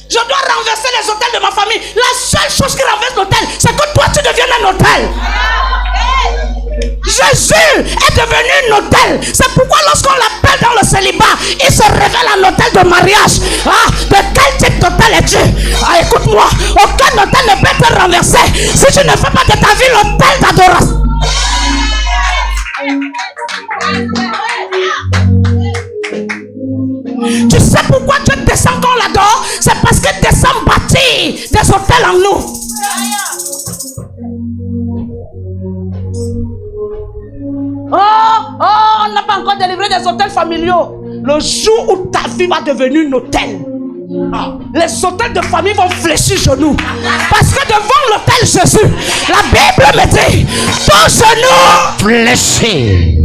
Je dois renverser les hôtels de ma famille. La seule chose qui renverse l'hôtel, c'est que toi tu deviens un hôtel. Jésus est devenu un hôtel. C'est pourquoi lorsqu'on l'appelle dans le célibat, il se révèle un hôtel de mariage. Ah, de quel type d'hôtel es-tu? Ah, écoute-moi, aucun hôtel ne peut être renversé si tu ne fais pas de ta vie l'hôtel d'adoration. Tu sais pourquoi Dieu descend quand on l'adore? C'est parce que descend bâtir des hôtels en nous. On n'a pas encore délivré des hôtels familiaux. Le jour où ta vie va devenir un hôtel, les hôtels de famille vont fléchir genoux. Parce que devant l'hôtel Jésus, la Bible me dit, ton genou fléchit.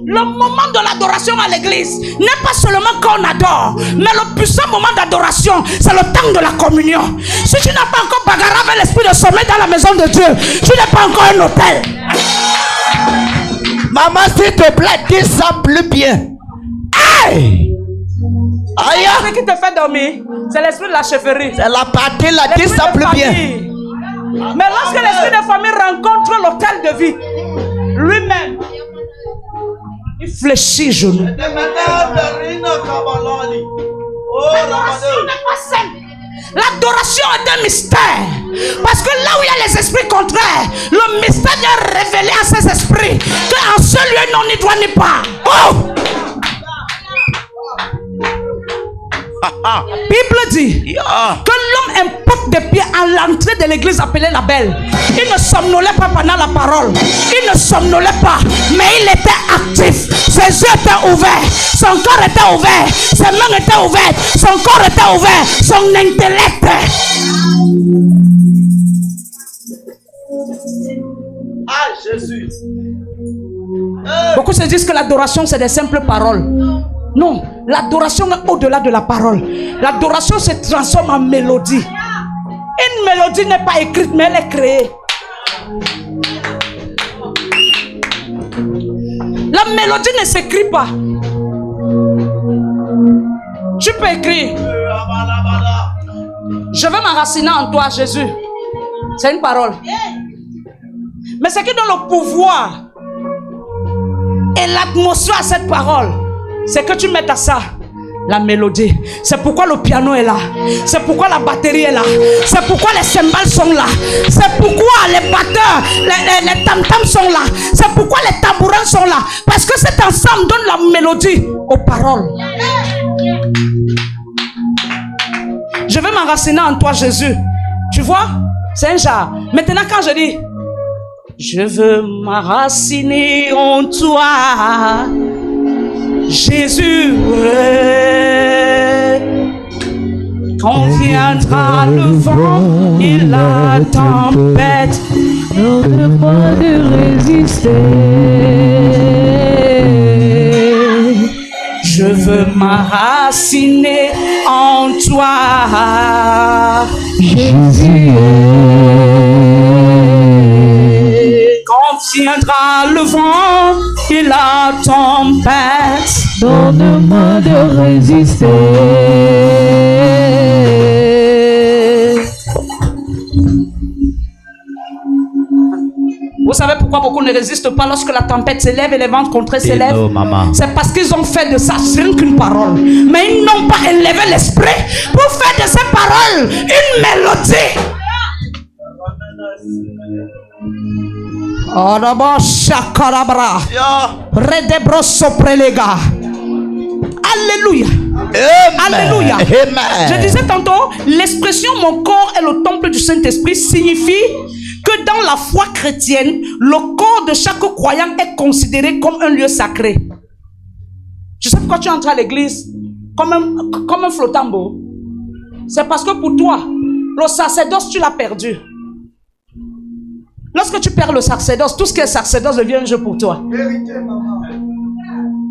Le moment de l'adoration à l'église n'est pas seulement quand on adore, mais le puissant moment d'adoration, c'est le temps de la communion. Si tu n'as pas encore bagarré avec l'esprit de sommeil dans la maison de Dieu, tu n'es pas encore un hôtel. Maman, s'il te plaît, dis ça plus bien. Hey! Aïe! Ce qui te fait dormir, c'est l'esprit de la chefferie. C'est la partie là, dis ça plus bien. Mais lorsque l'esprit de famille rencontre l'hôtel de vie, lui-même, il fléchit genoux. L'adoration est un mystère. Parce que là où il y a les esprits contraires, le mystère vient révéler à ces esprits qu'en ce lieu non ni droit ni pas. Oh! La Bible dit que l'homme importe des pieds à l'entrée de l'église appelée la Belle. Il ne somnolait pas pendant la parole. Il ne somnolait pas, mais il était actif. Ses yeux étaient ouverts, son corps était ouvert, ses mains étaient ouvertes, son corps était ouvert, son intellect. Ah, Jésus. Beaucoup se disent que l'adoration c'est des simples paroles. Non, l'adoration est au-delà de la parole. L'adoration se transforme en mélodie. Une mélodie n'est pas écrite, mais elle est créée. La mélodie ne s'écrit pas. Tu peux écrire. Je veux m'enraciner en toi, Jésus. C'est une parole. Mais ce qui donne le pouvoir et l'atmosphère à cette parole, c'est que tu mettes à ça la mélodie. C'est pourquoi le piano est là. C'est pourquoi la batterie est là. C'est pourquoi les cymbales sont là. C'est pourquoi les batteurs, les tam-tams sont là. C'est pourquoi les tambourins sont là. Parce que cet ensemble donne la mélodie aux paroles. Je veux m'enraciner en toi, Jésus. Tu vois? C'est un genre. Maintenant, quand je dis je veux m'enraciner en toi, Jésus, quand viendra le vent et la tempête, donne-moi de résister. Je veux m'enraciner en toi, Jésus. Quand viendra le vent et la tempête, donne-moi de résister. pourquoi beaucoup ne résistent pas lorsque la tempête s'élève et les vents contraires s'élèvent? non, maman. C'est parce qu'ils ont fait de ça rien qu'une parole. Mais ils n'ont pas élevé l'esprit pour faire de ces paroles une mélodie. Alléluia. Alléluia. Je disais tantôt, l'expression mon corps est le temple du Saint-Esprit signifie que dans la foi chrétienne, le corps de chaque croyant est considéré comme un lieu sacré. Tu sais pourquoi tu entres à l'église comme un flottambo? C'est parce que pour toi, le sacerdoce, tu l'as perdu. Lorsque tu perds le sacerdoce, tout ce qui est sacerdoce devient un jeu pour toi.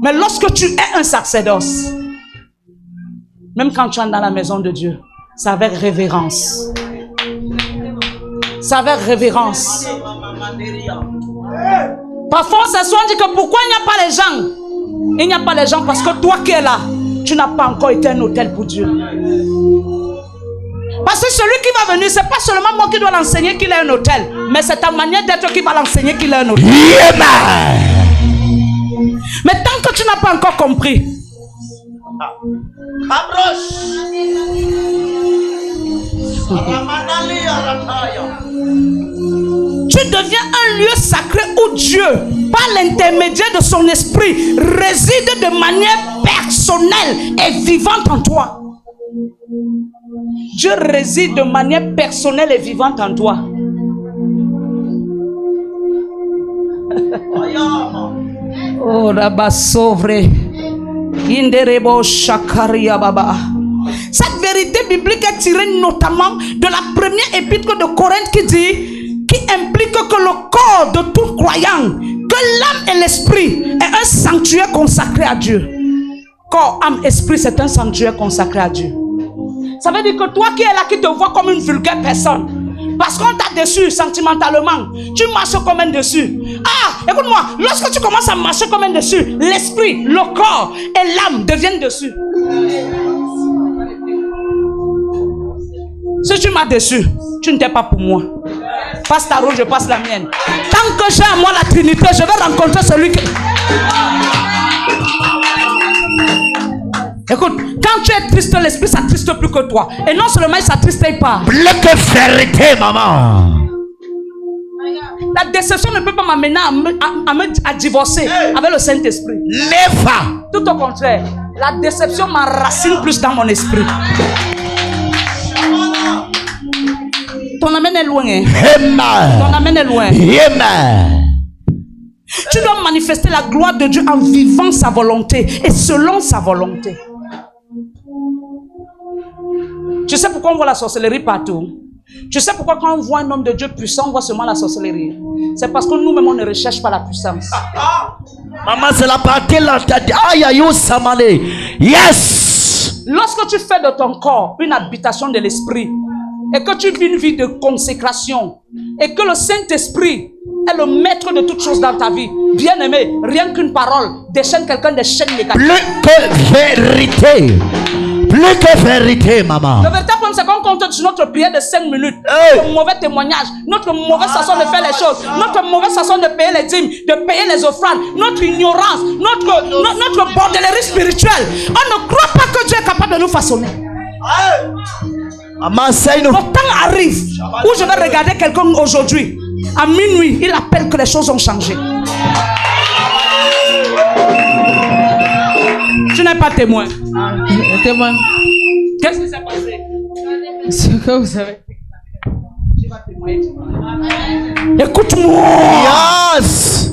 Mais lorsque tu es un sacerdoce, même quand tu es dans la maison de Dieu, c'est avec révérence. C'est avec révérence. Parfois, on s'assoit et dit que pourquoi il n'y a pas les gens? Il n'y a pas les gens parce que toi qui es là, tu n'as pas encore été un autel pour Dieu. Parce que celui qui va venir, c'est pas seulement moi qui dois l'enseigner qu'il est un autel, mais c'est ta manière d'être qui va l'enseigner qu'il est un autel. Mais tant que tu n'as pas encore compris, tu deviens un lieu sacré où Dieu, par l'intermédiaire de son esprit, réside de manière personnelle et vivante en toi. Dieu réside de manière personnelle et vivante en toi. Oh, Rabba Sauvre. Inderebo Shakaria Baba. Cette vérité biblique est tirée notamment de la première épître de Corinthe qui implique que le corps de tout croyant, que l'âme et l'esprit est un sanctuaire consacré à Dieu. Corps, âme, esprit, c'est un sanctuaire consacré à Dieu. Ça veut dire que toi qui es là, qui te vois comme une vulgaire personne, parce qu'on t'a déçu sentimentalement, tu marches comme un dessus. Ah, écoute-moi, lorsque tu commences à marcher comme un dessus, l'esprit, le corps et l'âme deviennent dessus. Si tu m'as déçu, tu n'étais pas pour moi. Passe ta route, je passe la mienne. Tant que j'ai à moi la Trinité, je vais rencontrer celui qui... Écoute, quand tu es triste, l'esprit s'attriste plus que toi. Et non seulement il s'attriste pas. Plus que vérité, maman. La déception ne peut pas m'amener à divorcer avec le Saint-Esprit. Never. Tout au contraire, la déception m'enracine plus dans mon esprit. Ton amène est loin. Hein? Amen. Ton amène est loin. Amen. Tu dois manifester la gloire de Dieu en vivant sa volonté et selon sa volonté. Tu sais pourquoi on voit la sorcellerie partout? Tu sais pourquoi quand on voit un homme de Dieu puissant, on voit seulement la sorcellerie? C'est parce que nous-mêmes, on ne recherche pas la puissance. Maman, c'est la partie là. Aïe, aïe, samale. Yes. Lorsque tu fais de ton corps une habitation de l'esprit et que tu vis une vie de consécration et que le Saint-Esprit est le maître de toutes choses dans ta vie, bien aimé, rien qu'une parole déchaîne quelqu'un des chaînes négatives. Plus que vérité. Plus que vérité, maman. Le véritable problème, c'est qu'on compte sur notre prière de 5 minutes, notre mauvais témoignage, notre mauvaise façon de faire les choses, notre mauvaise façon de payer les dîmes, de payer les offrandes, notre ignorance, notre bordellerie spirituelle. On ne croit pas que Dieu est capable de nous façonner. Maman, c'est nous. Le temps arrive où je vais regarder quelqu'un aujourd'hui. À minuit, il appelle que les choses ont changé. Tu n'es pas témoin. Témoin. Qu'est-ce qui s'est passé? Ce que vous savez. Tu vas témoigner. Écoute-moi. Yes.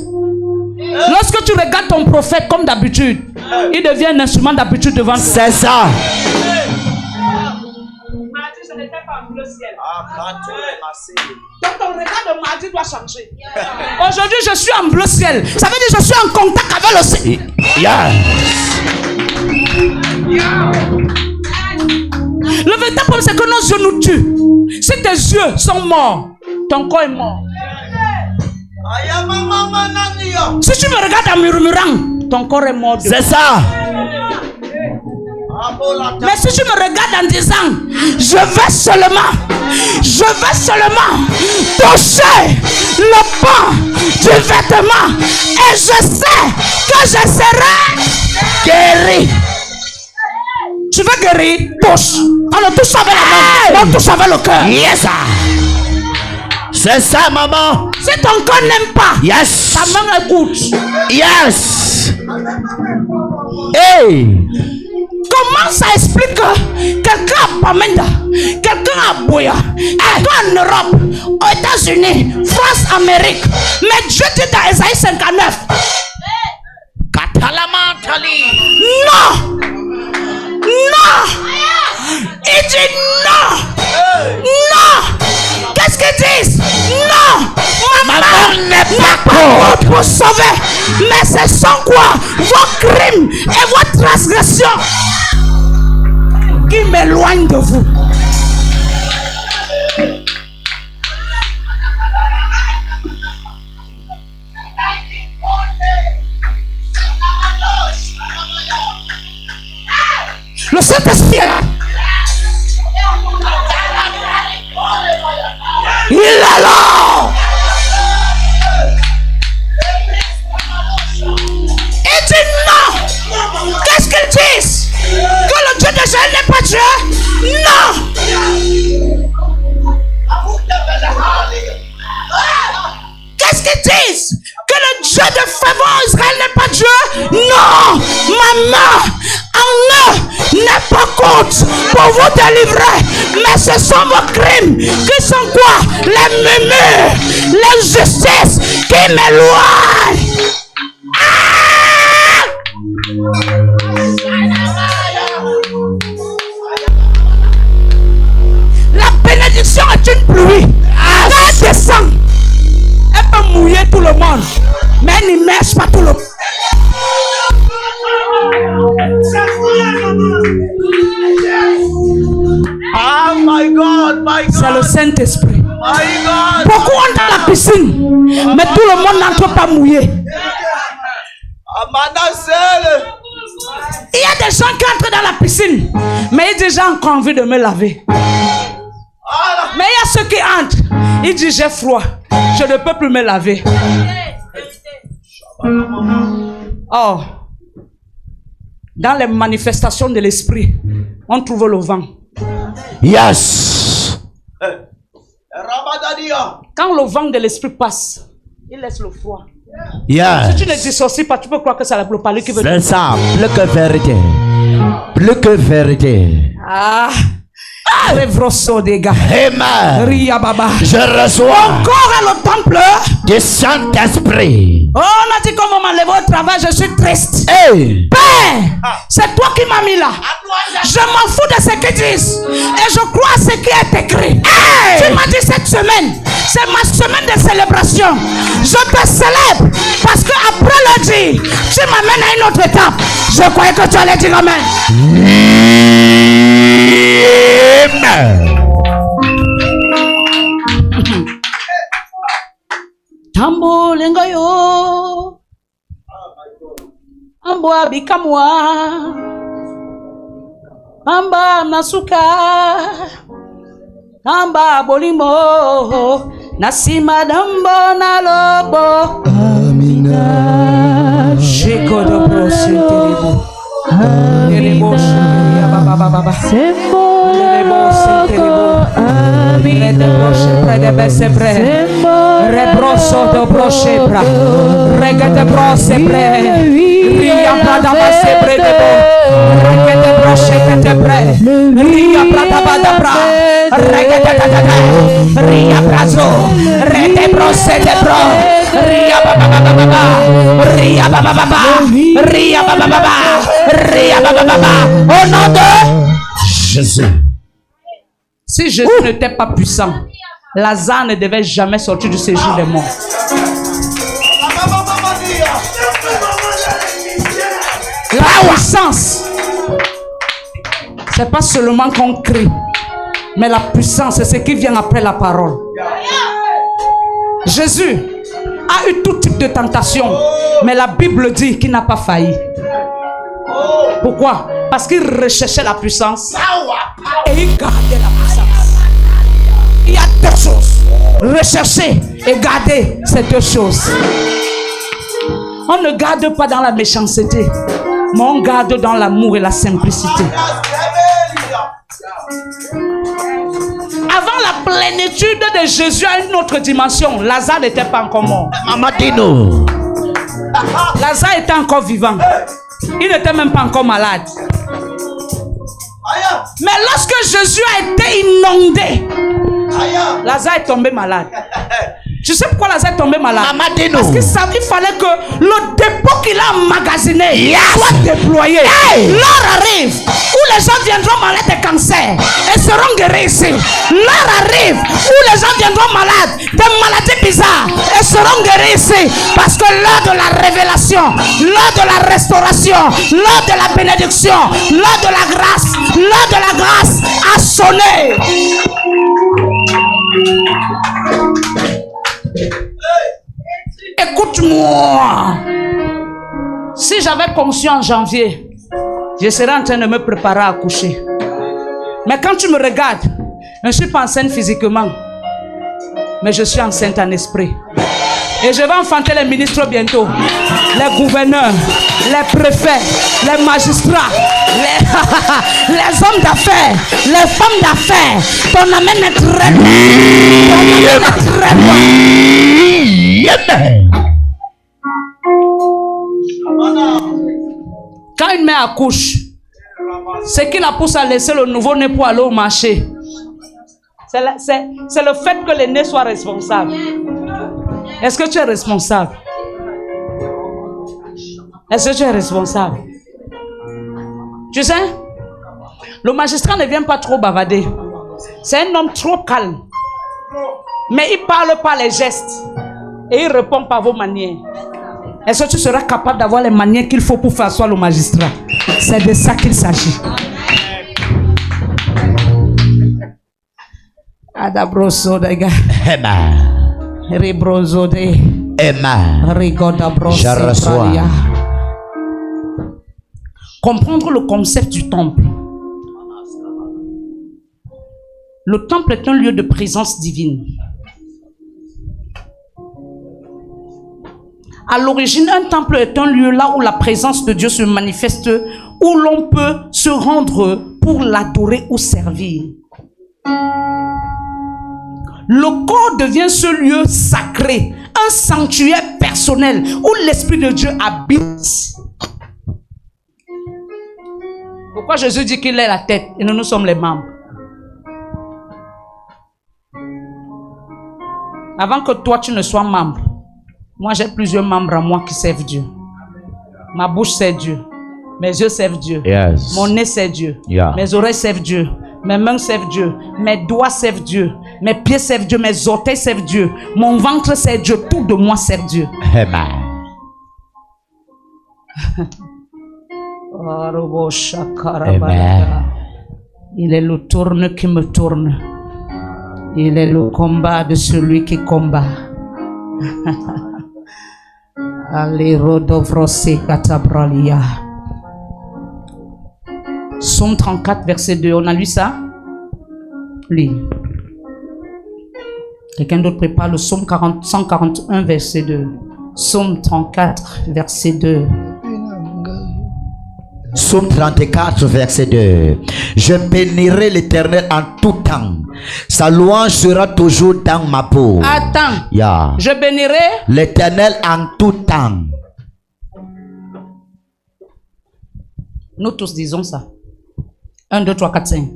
Lorsque tu regardes ton prophète comme d'habitude, il devient un instrument d'habitude devant toi. C'est ça. Ce n'était pas un bleu ciel. Donc ton regard de mardi doit changer. Aujourd'hui, je suis en bleu ciel. Ça veut dire que je suis en contact avec le ciel. Yeah. Le véritable problème, c'est que nos yeux nous tuent. Si tes yeux sont morts, ton corps est mort. Si tu me regardes en murmurant, ton corps est mort. C'est ça. Mais si tu me regardes en disant, je vais seulement toucher le pan du vêtement et je sais que je serai guéri. Tu veux guérir? Touche. On le touche avec la main. On touche avec le cœur. Yes, sir. C'est ça, maman. Si ton corps n'aime pas, Yes. ta main écoute. Yes. Hey. Comment ça explique que quelqu'un à Pamenda, quelqu'un à Boya, quelqu'un en Europe, aux États-Unis, France, Amérique, mais Dieu dit dans Isaïe 59, non, non, il dit non, non, qu'est-ce qu'ils disent? Non, maman n'est pas pour vous sauver, mais ce sont quoi? Vos crimes et vos transgressions qui m'éloignent de vous. Le Saint-Esprit, il est là. Il dit non. Qu'est-ce qu'ils disent? Que le Dieu d'Israël n'est pas Dieu? Non. Qu'est-ce qu'ils disent? Que le Dieu de faveur Israël n'est pas Dieu? Non. Maman, en eux n'est pas compte pour vous délivrer, mais ce sont vos crimes qui sont quoi? Les murmures, l'injustice qui m'éloignent. La bénédiction est une pluie. Elle descend. Elle peut mouiller tout le monde, mais elle n'immerge pas tout le monde. Oh my God, my C'est le God, Saint-Esprit. my God. Beaucoup entrent dans la piscine, mais tout le monde n'entre pas mouillé. Il y a des gens qui entrent dans la piscine, mais ils disent j'ai encore envie de me laver. Mais il y a ceux qui entrent, ils disent j'ai froid, je ne peux plus me laver. Oh, dans les manifestations de l'esprit, on trouve le vent. Yes. Quand le vent de l'esprit passe, il laisse le froid. Yes. Si tu ne dissocies pas, tu peux croire que c'est le palais qui veut C'est ça. Plus que vérité. Plus que vérité. Ah, Revroso des gars. Amen. Ria Baba. Je reçois Encore à le temple. du Saint-Esprit. Oh, on a dit comment m'enlever au travail, je suis triste. Hey. Père, c'est toi qui m'as mis là. Je m'en fous de ce qu'ils disent. Et je crois à ce qui est écrit. Hey. Tu m'as dit cette semaine, c'est ma semaine de célébration. Je te célèbre parce que après le dit, tu m'amènes à une autre étape. Je croyais que tu allais dire amen. Amen. Tambo lenga yo, ambo abikamwa, amba nasuka, amba bolimo, nasima dambo na lobo. Amina. Sheko do brosi terebo. Terebo ya baba baba. Sembo. Terebo terebo. Amina. Terebo près de besepre. Rebroso de brochebra, regate brosebre, ria prada basebre de bo, regate brochebra, ria prada badabra, regate ria brazo, rete brose de bro, ria baba baba, ria baba baba, ria baba baba, ria baba baba, au nom de Jésus. Si Jésus n'était pas puissant, Lazare ne devait jamais sortir du séjour des morts. La puissance, c'est pas seulement qu'on crie, mais la puissance, c'est ce qui vient après la parole. Jésus a eu tout type de tentation, mais la Bible dit qu'il n'a pas failli. Pourquoi? Parce qu'il recherchait la puissance et il gardait la puissance. Il y a deux choses. Rechercher et garder ces deux choses. On ne garde pas dans la méchanceté, mais on garde dans l'amour et la simplicité. Avant la plénitude de Jésus à une autre dimension, Lazare n'était pas encore mort. Maman dis-nous. Lazare était encore vivant. Il n'était même pas encore malade. Mais lorsque Jésus a été inondé, Lazare est tombé malade. Tu sais pourquoi Lazare est tombé malade? Maman dis-nous. Parce qu'il fallait que le dépôt qu'il a emmagasiné soit déployé. L'heure arrive où les gens viendront malades de cancer et seront guéris ici. L'heure arrive où les gens viendront malades de maladies bizarres et seront guéris ici. Parce que l'heure de la révélation, l'heure de la restauration, l'heure de la bénédiction, l'heure de la grâce a sonné. Écoute-moi. Si j'avais conçu en janvier, je serais en train de me préparer à accoucher. Mais quand tu me regardes, je ne suis pas enceinte physiquement, mais je suis enceinte en esprit. Et je vais enfanter les ministres bientôt, les gouverneurs, les préfets, les magistrats, les hommes d'affaires, les femmes d'affaires. Ton amène est très loin. Ton amène est très loin. Quand une mère accouche, ce qui la pousse à laisser le nouveau-né pour aller au marché, c'est le fait que l'aîné soit responsable. Est-ce que tu es responsable? Est-ce que tu es responsable? Tu sais, le magistrat ne vient pas trop bavarder. C'est un homme trop calme. Mais il parle par les gestes. Et il répond par vos manières. Est-ce que tu seras capable d'avoir les manières qu'il faut pour faire asseoir le magistrat? C'est de ça qu'il s'agit. Adabroso, les gars. Ribroso de. Emma. Je reçois. Comprendre le concept du temple. Le temple est un lieu de présence divine. À l'origine, un temple est un lieu là où la présence de Dieu se manifeste, où l'on peut se rendre pour l'adorer ou servir. Le corps devient ce lieu sacré, un sanctuaire personnel où l'Esprit de Dieu habite. Pourquoi Jésus dit qu'il est la tête et nous sommes les membres? Avant que toi tu ne sois membre, moi j'ai plusieurs membres à moi qui servent Dieu. Ma bouche sert Dieu, mes yeux servent Dieu, Yes. mon nez sert Dieu, Yeah. mes oreilles servent Dieu, mes mains servent Dieu, mes doigts servent Dieu, mes pieds servent Dieu, mes orteils servent Dieu, mon ventre sert Dieu, tout de moi sert Dieu. Emma. Amen. Il est le tourne qui me tourne. Il est le combat de celui qui combat. Allez, Rodovrosi Katabralia. Psaume 34, verset 2. On a lu ça? Lis. Quelqu'un d'autre prépare le psaume 141, verset 2. Psaume 34, verset 2. Psaume 34, verset 2. Je bénirai l'Éternel en tout temps. Sa louange sera toujours dans ma bouche. Attends. Yeah. Je bénirai L'Éternel en tout temps. Nous tous disons ça. 1, 2, 3, 4, 5.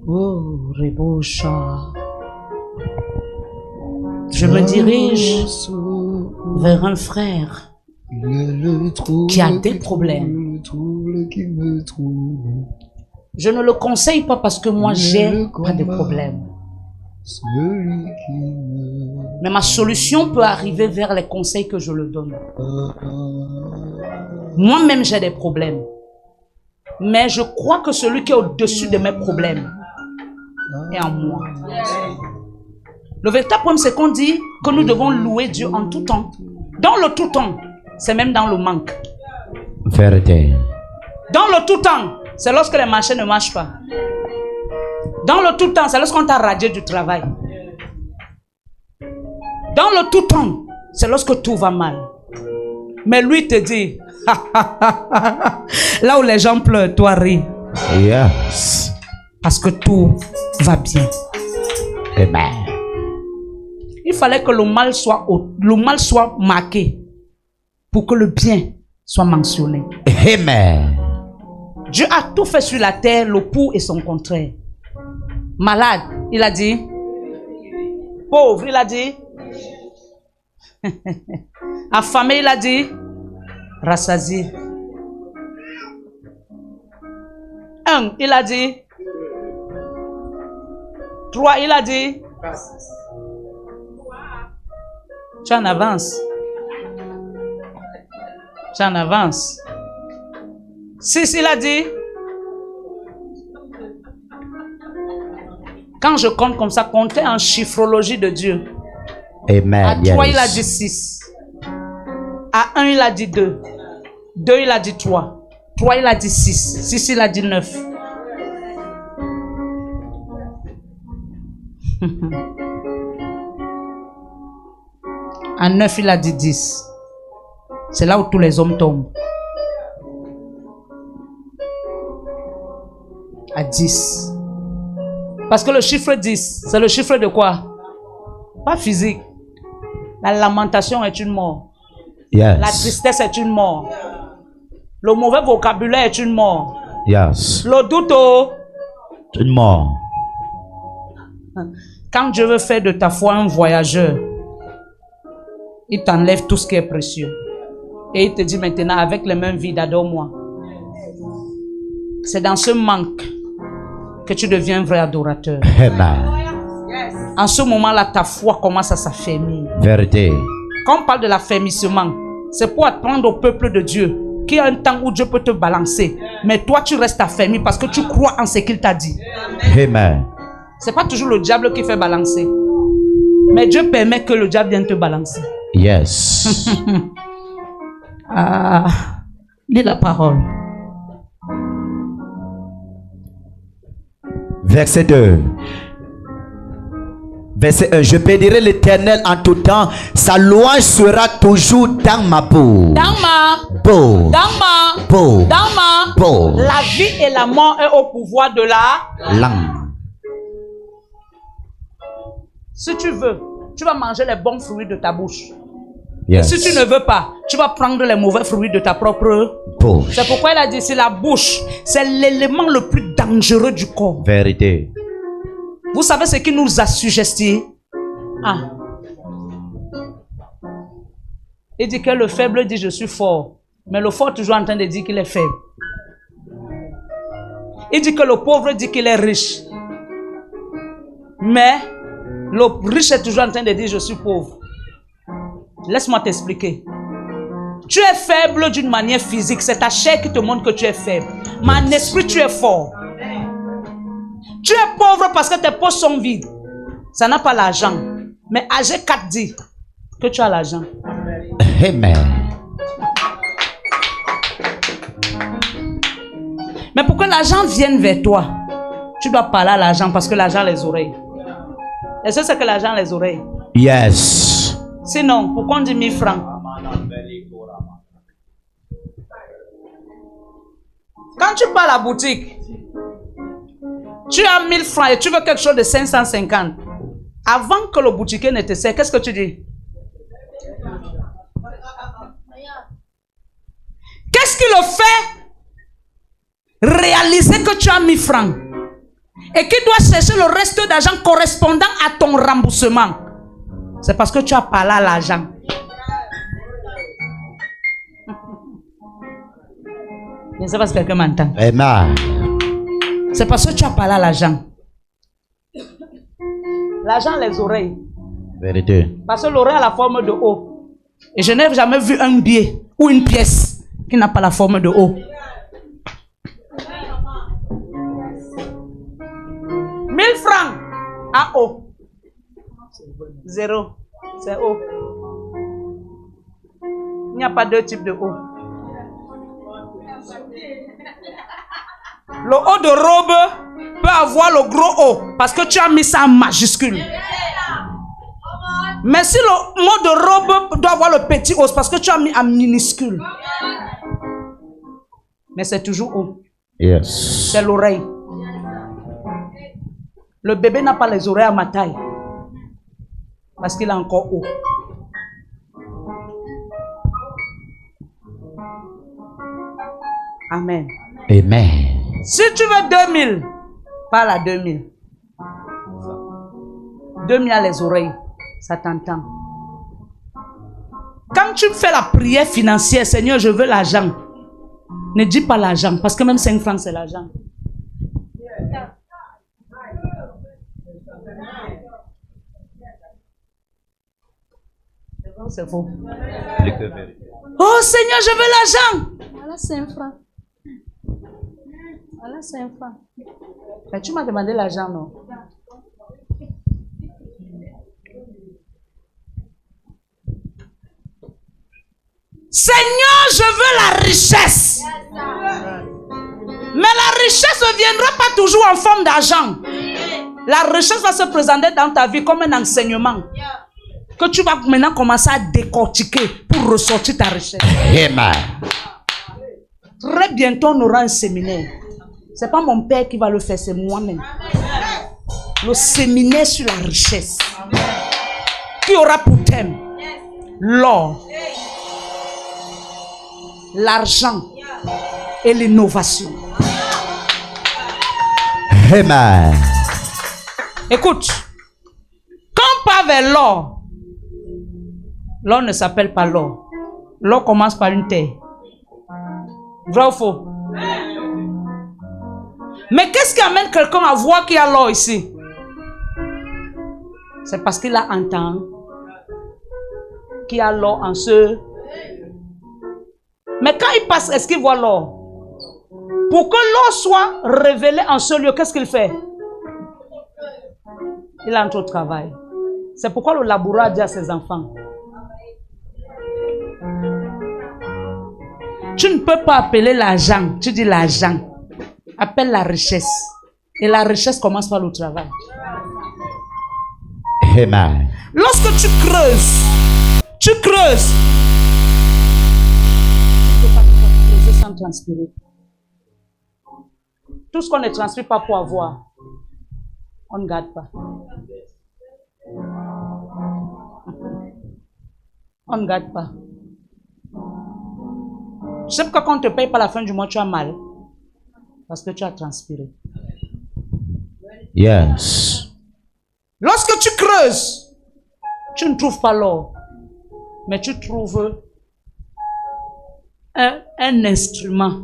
Oh, Reboucha. Je me dirige vers un frère qui a des problèmes. Je ne le conseille pas parce que moi j'ai pas de problème. Mais ma solution peut arriver vers les conseils que je le donne. Moi-même j'ai des problèmes. Mais je crois que celui qui est au-dessus de mes problèmes est en moi. Le véritable problème, c'est qu'on dit que nous devons louer Dieu en tout temps. Dans le tout temps, c'est même dans le manque. Vérité. Dans le tout temps, c'est lorsque les marchés ne marchent pas. Dans le tout temps, c'est lorsqu'on t'a radié du travail. Dans le tout temps, c'est lorsque tout va mal. Mais lui te dit, là où les gens pleurent, toi ris. Yes. Parce que tout va bien. Amen. Il fallait que le mal soit marqué pour que le bien soit mentionné. Amen. Dieu a tout fait sur la terre, le pour et son contraire. Malade, il a dit. Pauvre, il a dit. Affamé, il a dit. Rassasié. Un, il a dit. Trois, il a dit. Tu en avances. Tu en avances. 6, il a dit. Quand je compte comme ça, comptez en chiffrologie de Dieu. Amen. À 3, il a dit 6. À 1, il a dit 2. 2, il a dit 3. 3, il a dit 6. 6, il a dit 9. À 9, il a dit 10. C'est là où tous les hommes tombent. À 10. Parce que le chiffre 10, c'est le chiffre de quoi? Pas physique. La lamentation est une mort. Yes. La tristesse est une mort. Le mauvais vocabulaire est une mort. Yes. Le doute, oh. Une mort. Quand Dieu veut faire de ta foi un voyageur, il t'enlève tout ce qui est précieux. Et il te dit maintenant, avec les mains vides, adore-moi. C'est dans ce manque que tu deviens un vrai adorateur. Amen. En ce moment-là, ta foi commence à s'affermir. Vérité. Quand on parle de l'affermissement, c'est pour apprendre au peuple de Dieu qu'il y a un temps où Dieu peut te balancer. Mais toi, tu restes affermi parce que tu crois en ce qu'il t'a dit. Amen. Ce n'est pas toujours le diable qui fait balancer. Mais Dieu permet que le diable vienne te balancer. Yes. Lis la parole. Verset 2. Verset 1. Je bénirai l'Éternel en tout temps. Sa louange sera toujours dans ma bouche. Dans ma Bouche. Bouche. la vie et la mort est au pouvoir de la Langue. Si tu veux, tu vas manger les bons fruits de ta bouche. Yes. Et si tu ne veux pas, tu vas prendre les mauvais fruits de ta propre Bouche. C'est pourquoi il a dit, c'est la bouche. C'est l'élément le plus dangereux du corps. Vérité. Vous savez ce qui nous assujettit? Il dit que le faible dit je suis fort. Mais le fort est toujours en train de dire qu'il est faible. Il dit que le pauvre dit qu'il est riche. Mais le riche est toujours en train de dire je suis pauvre. Laisse-moi t'expliquer. Tu es faible d'une manière physique. C'est ta chair qui te montre que tu es faible. Mais en esprit, tu es fort. Tu es pauvre parce que tes poches sont vides. Ça n'a pas l'argent. Mais AG 4 dit que tu as l'argent. Amen. Mais pour que l'argent vienne vers toi, tu dois parler à l'argent parce que l'argent a les oreilles. Est-ce que c'est que l'argent a les oreilles? Yes. Sinon, pourquoi on dit 1000 francs? Quand tu pars à la boutique, tu as 1000 francs et tu veux quelque chose de 550. Avant que le boutiquier ne te sert, qu'est-ce que tu dis? Qu'est-ce qui le fait réaliser que tu as 1000 francs et qu'il doit chercher le reste d'argent correspondant à ton remboursement? C'est parce que tu as parlé à l'argent. Je ne sais pas si quelqu'un m'entend. Amen. C'est parce que tu as parlé à l'argent. L'argent, les oreilles. Vérité. Parce que l'oreille a la forme de O. Et je n'ai jamais vu un billet ou une pièce qui n'a pas la forme de O. 1000 francs à O. 0. C'est haut. Il n'y a pas deux types de haut. Le haut de robe peut avoir le gros haut parce que tu as mis ça en majuscule. Mais si le mot de robe doit avoir le petit haut, parce que tu as mis en minuscule. Mais c'est toujours haut. Yes. C'est l'oreille. Le bébé n'a pas les oreilles à ma taille. Parce qu'il est encore haut. Amen. Amen. Si tu veux 2000, parle à 2000. 2000 à les oreilles. Ça t'entend. Quand tu fais la prière financière, Seigneur, je veux l'argent. Ne dis pas l'argent, parce que même 5 francs, c'est l'argent. C'est faux. Oh Seigneur, je veux l'argent. Voilà 5 francs. Voilà 5 francs. Mais tu m'as demandé l'argent, non? Seigneur, je veux la richesse. Mais la richesse ne viendra pas toujours en forme d'argent. La richesse va se présenter dans ta vie comme un enseignement que tu vas maintenant commencer à décortiquer pour ressortir ta richesse. Amen. Très bientôt, on aura un séminaire. Ce n'est pas mon père qui va le faire, c'est moi-même. Le séminaire sur la richesse. Qui aura pour thème l'or, l'argent et l'innovation. Amen. Écoute, quand on part vers l'or, l'or ne s'appelle pas l'or. L'or commence par une terre. Vrai ou faux? Mais qu'est-ce qui amène quelqu'un à voir qu'il y a l'or ici? C'est parce qu'il a entendu qu'il y a l'or en ce. Mais quand il passe, est-ce qu'il voit l'or? Pour que l'or soit révélé en ce lieu, qu'est-ce qu'il fait? Il entre au travail. C'est pourquoi le laboureur dit à ses enfants: tu ne peux pas appeler l'argent, tu dis l'argent. Appelle la richesse. Et la richesse commence par le travail. Amen. Lorsque tu creuses. Tu ne peux pas creuser sans transpirer. Tout ce qu'on ne transpire pas pour avoir, on ne garde pas. On ne garde pas. Je sais pourquoi quand on ne te paye pas la fin du mois, tu as mal. Parce que tu as transpiré. Yes. Lorsque tu creuses, tu ne trouves pas l'or. Mais tu trouves un instrument,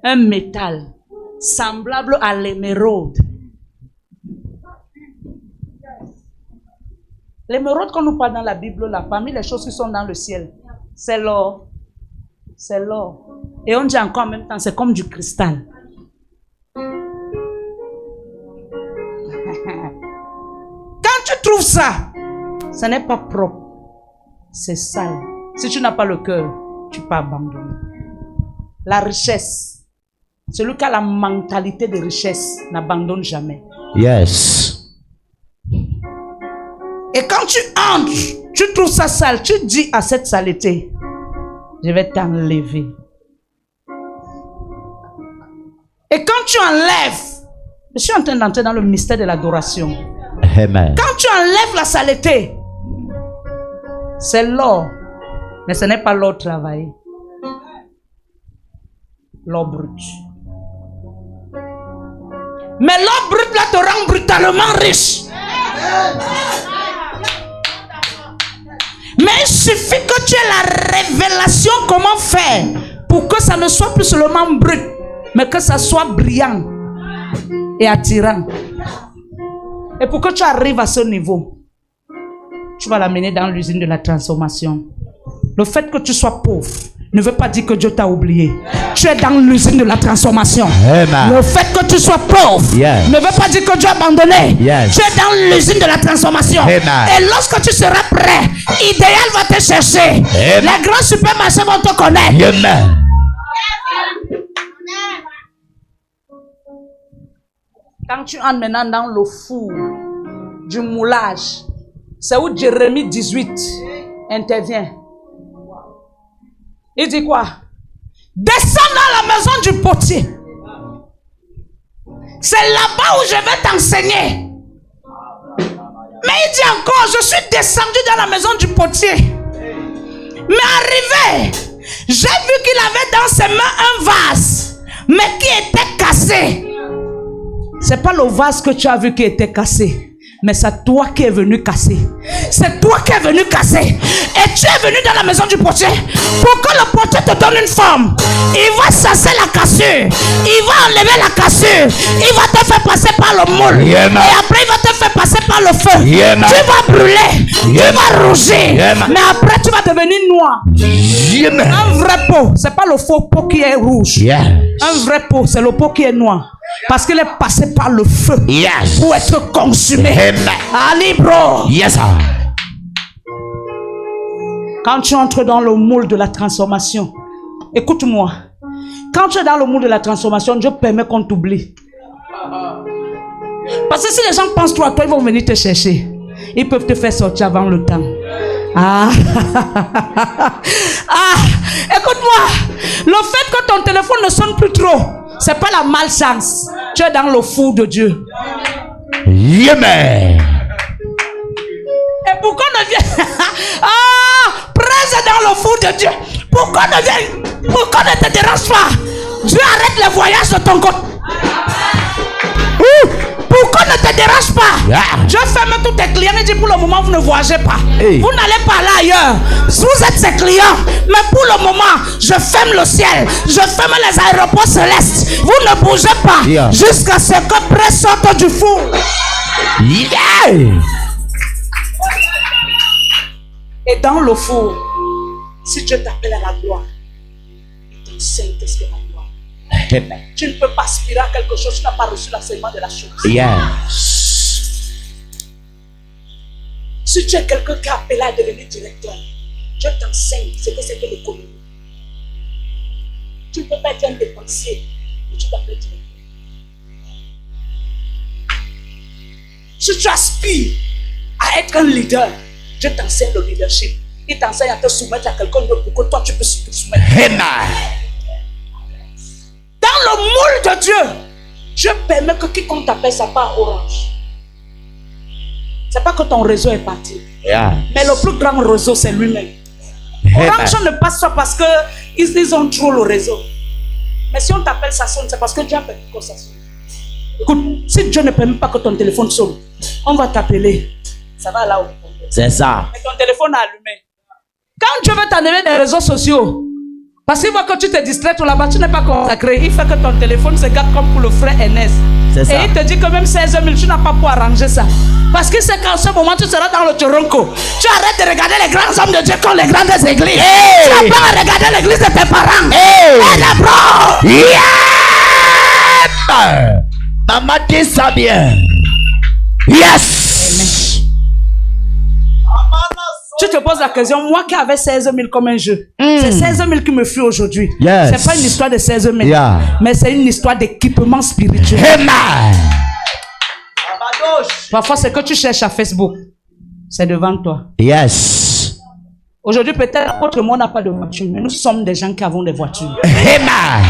un métal semblable à l'émeraude. L'émeraude qu'on nous parle dans la Bible, là, parmi les choses qui sont dans le ciel, c'est l'or. C'est l'or. Et on dit encore en même temps, c'est comme du cristal. Quand tu trouves ça, ce n'est pas propre. C'est sale. Si tu n'as pas le cœur, tu peux abandonner. La richesse. Celui qui a la mentalité de richesse n'abandonne jamais. Yes. Et quand tu entres, tu trouves ça sale, tu dis à cette saleté: je vais t'enlever. Et quand tu enlèves, je suis en train d'entrer dans le mystère de l'adoration. Amen. Quand tu enlèves la saleté, c'est l'or. Mais ce n'est pas l'or travaillé. L'or brut. Mais l'or brut là te rend brutalement riche. Mais il suffit que tu aies la révélation comment faire pour que ça ne soit plus seulement brut, mais que ça soit brillant et attirant. Et pour que tu arrives à ce niveau, tu vas l'amener dans l'usine de la transformation. Le fait que tu sois pauvre ne veut pas dire que Dieu t'a oublié. Tu es dans l'usine de la transformation. Amen. Le fait que tu sois pauvre Yes. ne veut pas dire que Dieu a abandonné. Yes. Tu es dans l'usine de la transformation. Amen. Et lorsque tu seras prêt, Idéal va te chercher. Amen. Les grands supermarchés vont te connaître. Amen. Quand tu entres maintenant dans le four du moulage, c'est où Jérémie 18 intervient. Il dit quoi? Descends dans la maison du potier. C'est là-bas où je vais t'enseigner. Mais il dit encore, je suis descendu dans la maison du potier. Mais arrivé, j'ai vu qu'il avait dans ses mains un vase, mais qui était cassé. C'est pas le vase que tu as vu qui était cassé, mais c'est toi qui es venu casser. C'est toi qui es venu casser. Et tu es venu dans la maison du potier pour que le potier te donne une forme. Il va chasser la cassure. Il va enlever la cassure. Il va te faire passer par le moule. Yeah, et après, il va te faire passer par le feu. Yeah, tu vas brûler. Yeah, tu vas rougir. Yeah, mais après, tu vas devenir noir. Amen. Un vrai pot, c'est pas le faux pot qui est rouge. Yes. Un vrai pot, c'est le pot qui est noir. Parce qu'il est passé par le feu Yes. pour être consumé. Amen. Allez, bro. Yes, sir. Quand tu entres dans le moule de la transformation, écoute-moi. Quand tu es dans le moule de la transformation, Dieu permet qu'on t'oublie. Parce que si les gens pensent toi, ils vont venir te chercher. Ils peuvent te faire sortir avant le temps. Ah, écoute-moi. Le fait que ton téléphone ne sonne plus trop, c'est pas la malchance. Tu es dans le four de Dieu. Amen. Et pourquoi ne vient presse dans le four de Dieu. Pourquoi ne te dérange pas? Dieu arrête les voyages de ton côté. Pourquoi ne te dérange pas? Dieu ferme tous tes clients et dit pour le moment vous ne voyagez pas. Hey. Vous n'allez pas là ailleurs. Vous êtes ses clients. Mais pour le moment, je ferme le ciel. Je ferme les aéroports célestes. Vous ne bougez pas Yeah. jusqu'à ce que presse sorte du four. Yeah. Et dans le four, si Dieu t'appelle à la gloire, il t'enseigne qu'est-ce que la gloire. Amen. Tu ne peux pas aspirer à quelque chose, tu n'as pas reçu l'enseignement de la chose. Yes. Si tu es quelqu'un qui est appelé à devenir directeur, Dieu t'enseigne ce que c'est que l'économie. Tu ne peux pas être un dépensier, mais tu t'appelles directeur. Si tu aspires à être un leader, Dieu t'enseigne le leadership. Il t'enseigne à te soumettre à quelqu'un d'autre pour que toi tu peux te soumettre. Amen. Dans le moule de Dieu, Dieu permet que quiconque t'appelle sa part orange. C'est pas que ton réseau est parti, Yeah. mais le plus grand réseau c'est lui-même. Orange ne passe pas parce que ils ont trop le réseau. Mais si on t'appelle ça sonne, c'est parce que Dieu a permis que ça sonne. Écoute, si Dieu ne permet pas que ton téléphone sonne, on va t'appeler. Ça va là où. C'est ça. Mais ton téléphone est allumé. Quand Dieu veut t'enlever des réseaux sociaux, parce qu'il voit que tu te distrais tout là-bas, tu n'es pas consacré, il fait que ton téléphone se garde comme pour le frère Ernest. C'est ça. Et il te dit que même 16 000, tu n'as pas pu arranger ça. Parce qu'il sait qu'en ce moment, tu seras dans le Toronto. Tu arrêtes de regarder les grands hommes de Dieu comme les grandes églises. Hey! Tu n'as pas à regarder l'église de tes parents. Hey! Et les bros! Yeah! Maman dit ça bien. Yes. Tu te poses la question, moi qui avais 16 000 comme un jeu, c'est 16 000 qui me fuit aujourd'hui. Yes. C'est pas une histoire de 16 000, Yeah. mais c'est une histoire d'équipement spirituel. Amen. Parfois, ce que tu cherches à Facebook, c'est devant toi. Yes. Aujourd'hui, peut-être, notre monde n'a pas de voiture, mais nous sommes des gens qui avons des voitures. Amen.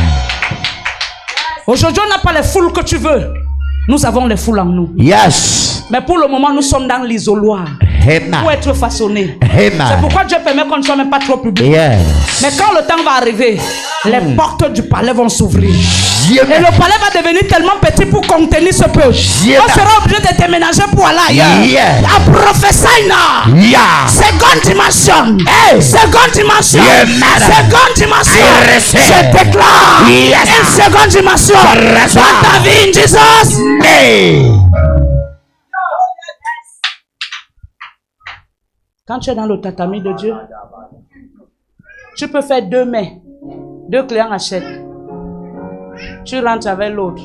Aujourd'hui, on n'a pas les foules que tu veux. Nous avons les foules en nous. Yes. Mais pour le moment, nous sommes dans l'isoloir Amen. pour être façonnés. Amen. C'est pourquoi Dieu permet qu'on ne soit même pas trop public. Yes. Mais quand le temps va arriver, les portes du palais vont s'ouvrir. Et Amen. le palais va devenir tellement petit pour contenir ce peuple. Yeah. On sera obligé de déménager pour aller ailleurs. Yeah. La prophétie, Yeah. seconde dimension. Hey. Seconde dimension. Yeah, madam. Seconde dimension. I receive. Je déclare Yes. une seconde dimension receive. dans ta vie, in Jesus. Hey. Quand tu es dans le tatami de Dieu, Tu peux faire 2 mains. 2 clients achètent. Tu rentres avec l'autre.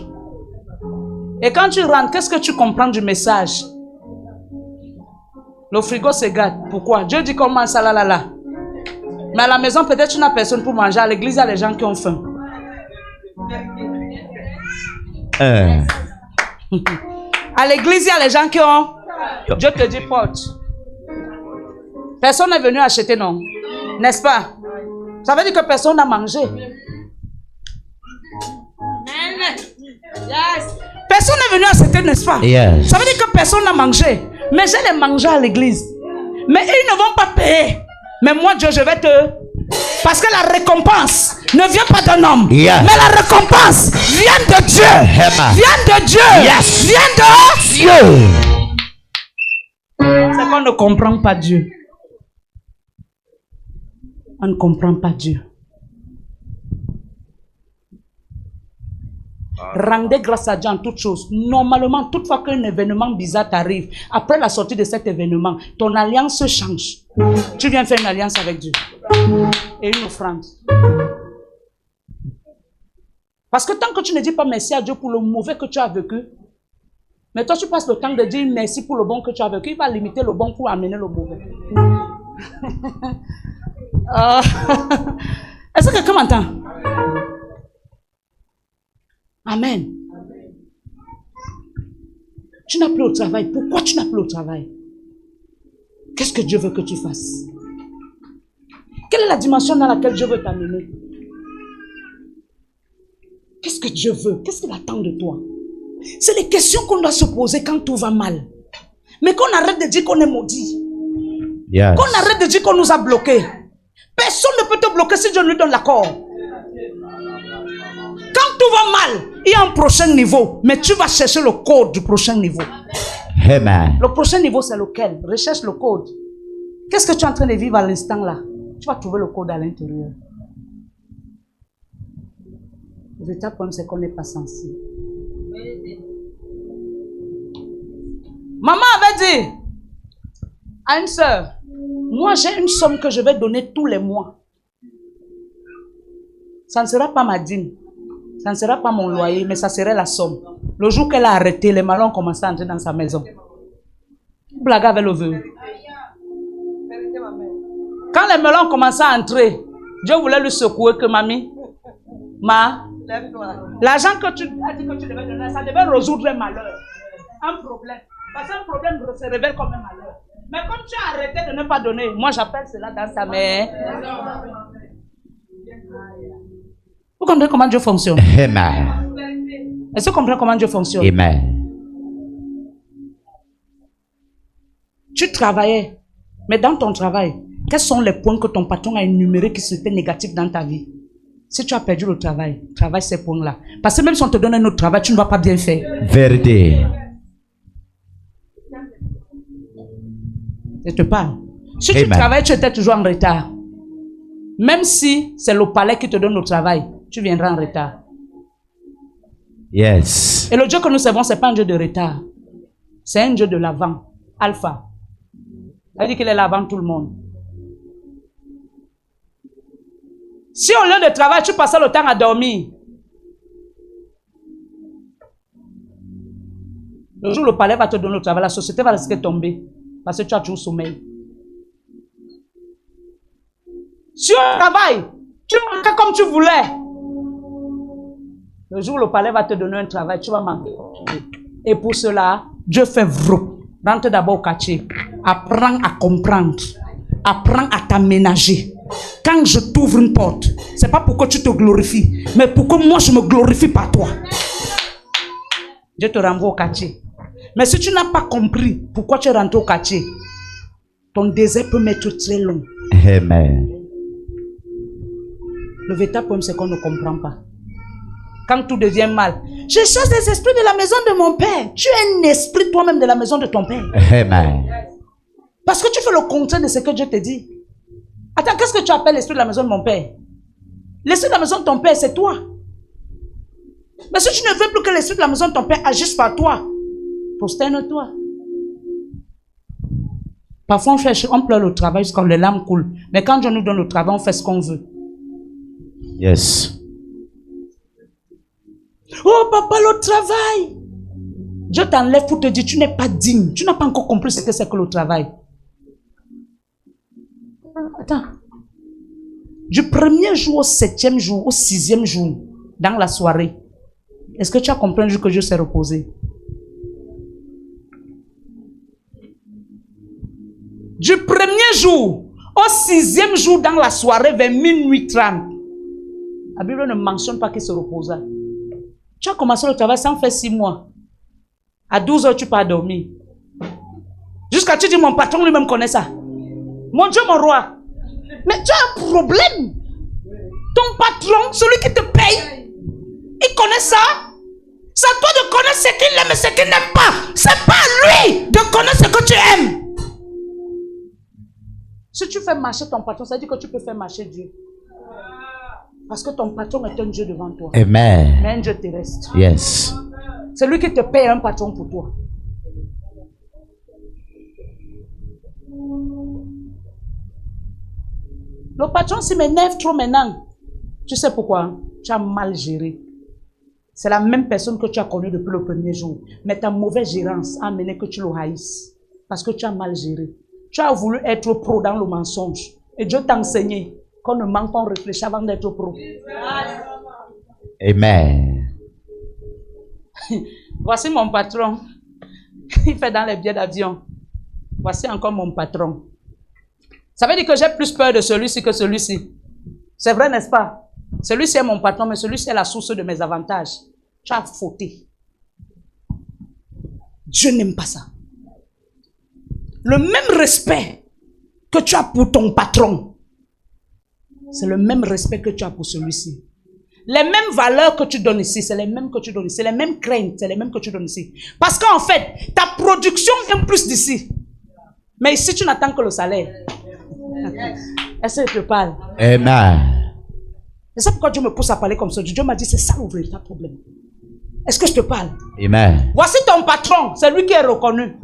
Et quand tu rentres, qu'est-ce que tu comprends du message? Le frigo se gâte. Pourquoi? Dieu dit comment ça là. Mais à la maison, peut-être tu n'as personne pour manger. À l'église, il y a les gens qui ont faim. À l'église, il y a les gens qui ont... Dieu te dit porte. Personne n'est venu acheter, non? N'est-ce pas? Ça veut dire que personne n'a mangé. Personne n'est venu acheter, n'est-ce pas? Yes. Ça veut dire que personne n'a mangé. Mais j'ai les mangé à l'église. Mais ils ne vont pas payer. Mais moi, Dieu, je vais te... Parce que la récompense ne vient pas d'un homme. Yes. Mais la récompense vient de Dieu. Amen. Vient de Dieu. Yes. Vient de Dieu. C'est qu'on ne comprend pas Dieu. On ne comprend pas Dieu. Rendez grâce à Dieu en toutes choses. Normalement, toutefois qu'un événement bizarre t'arrive, après la sortie de cet événement, ton alliance change. Tu viens faire une alliance avec Dieu. Et une offrande. Parce que tant que tu ne dis pas merci à Dieu pour le mauvais que tu as vécu, mais toi tu passes le temps de dire merci pour le bon que tu as vécu, il va limiter le bon pour amener le mauvais. Est-ce que quelqu'un m'entend? Amen. Tu n'as plus au travail. Pourquoi tu n'as plus au travail? Qu'est-ce que Dieu veut que tu fasses? Quelle est la dimension dans laquelle Dieu veut t'amener? Qu'est-ce que Dieu veut? Qu'est-ce qu'il attend de toi? C'est les questions qu'on doit se poser quand tout va mal. Mais qu'on arrête de dire qu'on est maudit. Yes. Qu'on arrête de dire qu'on nous a bloqués. Personne ne peut te bloquer si Dieu lui donne l'accord. Quand tout va mal, il y a un prochain niveau. Mais tu vas chercher le code du prochain niveau. Amen. Le prochain niveau, c'est lequel? Recherche le code. Qu'est-ce que tu es en train de vivre à l'instant là? Tu vas trouver le code à l'intérieur. Le véritable problème, c'est qu'on n'est pas sensible. Maman avait dit à une soeur, moi j'ai une somme que je vais donner tous les mois. Ça ne sera pas ma dîme. Ça ne sera pas mon loyer, mais ça serait la somme. Le jour qu'elle a arrêté, les malins ont commencé à entrer dans sa maison. Blague avec le vœu. Quand les melons ont commencé à entrer, Dieu voulait lui secouer que mamie, l'argent que tu as dit que tu devais donner, ça devait résoudre un malheur. Un problème. Parce qu'un problème se révèle comme un malheur. Mais comme tu as arrêté de ne pas donner, moi j'appelle cela dans sa main. Vous comprenez comment Dieu fonctionne? Amen. Est-ce que vous comprenez comment Dieu fonctionne? Amen. Tu travaillais, mais dans ton travail, quels sont les points que ton patron a énumérés qui étaient négatifs dans ta vie? Si tu as perdu le travail, travaille ces points-là. Parce que même si on te donne un autre travail, tu ne vas pas bien faire. Vérité. Je te parle. Si Amen. tu travailles, tu étais toujours en retard. Même si c'est le palais qui te donne le travail, tu viendras en retard. Yes. Et le Dieu que nous servons, ce n'est pas un Dieu de retard. C'est un Dieu de l'avant. Alpha. Ça veut dire qu'il est là avant tout le monde. Si au lieu de travail, tu passais le temps à dormir, le jour où le palais va te donner le travail, la société va risquer de tomber. Parce que tu as toujours sommeil. Si au travail, tu manques comme tu voulais, le jour où le palais va te donner un travail, tu vas manquer. Et pour cela, Dieu fait vrou. Rentre d'abord au quartier. Apprends à comprendre. Apprends à t'aménager. Quand je t'ouvre une porte, ce n'est pas pour que tu te glorifies, mais pour que moi je me glorifie par toi. Dieu te renvoie au quartier. Mais si tu n'as pas compris pourquoi tu es rentré au quartier, ton désert peut m'être très long. Amen. Le véritable problème, c'est qu'on ne comprend pas. Quand tout devient mal, je chasse des esprits de la maison de mon père. Tu es un esprit toi-même de la maison de ton père. Amen. Parce que tu fais le contraire de ce que Dieu te dit. Attends, qu'est-ce que tu appelles l'esprit de la maison de mon père? L'esprit de la maison de ton père, c'est toi. Mais si tu ne veux plus que l'esprit de la maison de ton père agisse par toi, prosterne-toi. Parfois, on pleure le travail jusqu'à les larmes coulent. Mais quand Dieu nous donne le travail, on fait ce qu'on veut. Yes. Oh, papa, le travail. Dieu t'enlève pour te dire, tu n'es pas digne. Tu n'as pas encore compris ce que c'est que le travail. Attends. Du 1er jour au 7e jour, au 6e jour, dans la soirée, est-ce que tu as compris un jour que Dieu s'est reposé? Du 1er jour au 6e jour dans la soirée vers minuit 30. La Bible ne mentionne pas qu'il se reposa. Tu as commencé le travail sans faire 6 mois. À 12 heures, tu peux dormir. Jusqu'à tu dis, mon patron lui-même connaît ça. Mon Dieu, mon roi. Mais tu as un problème. Ton patron, celui qui te paye, il connaît ça. C'est à toi de connaître ce qu'il aime et ce qu'il n'aime pas. C'est pas à lui de connaître ce que tu aimes. Si tu fais marcher ton patron, ça veut dire que tu peux faire marcher Dieu. Parce que ton patron est un Dieu devant toi. Amen. Mais un Dieu terrestre. Yes. C'est lui qui te paye un patron pour toi. Le patron s'il m'énerve trop maintenant. Tu sais pourquoi? Tu as mal géré. C'est la même personne que tu as connue depuis le premier jour. Mais ta mauvaise gérance a amené que tu le haïsses. Parce que tu as mal géré. Tu as voulu être pro dans le mensonge. Et Dieu t'a enseigné qu'on ne manque pas, on réfléchit avant d'être pro. Amen. Voici mon patron. Il fait dans les billets d'avion. Voici encore mon patron. Ça veut dire que j'ai plus peur de celui-ci que celui-ci. C'est vrai, n'est-ce pas? Celui-ci est mon patron, mais celui-ci est la source de mes avantages. Tu as fauté. Dieu n'aime pas ça. Le même respect que tu as pour ton patron, c'est le même respect que tu as pour celui-ci. Les mêmes valeurs que tu donnes ici, c'est les mêmes que tu donnes ici. Les mêmes craintes, c'est les mêmes que tu donnes ici. Parce qu'en fait, ta production vient plus d'ici. Mais ici, tu n'attends que le salaire. Est-ce que je te parle? Amen. C'est ça pourquoi Dieu me pousse à parler comme ça. Dieu m'a dit, c'est ça le véritable problème. Est-ce que je te parle? Amen. Voici ton patron, c'est lui qui est reconnu.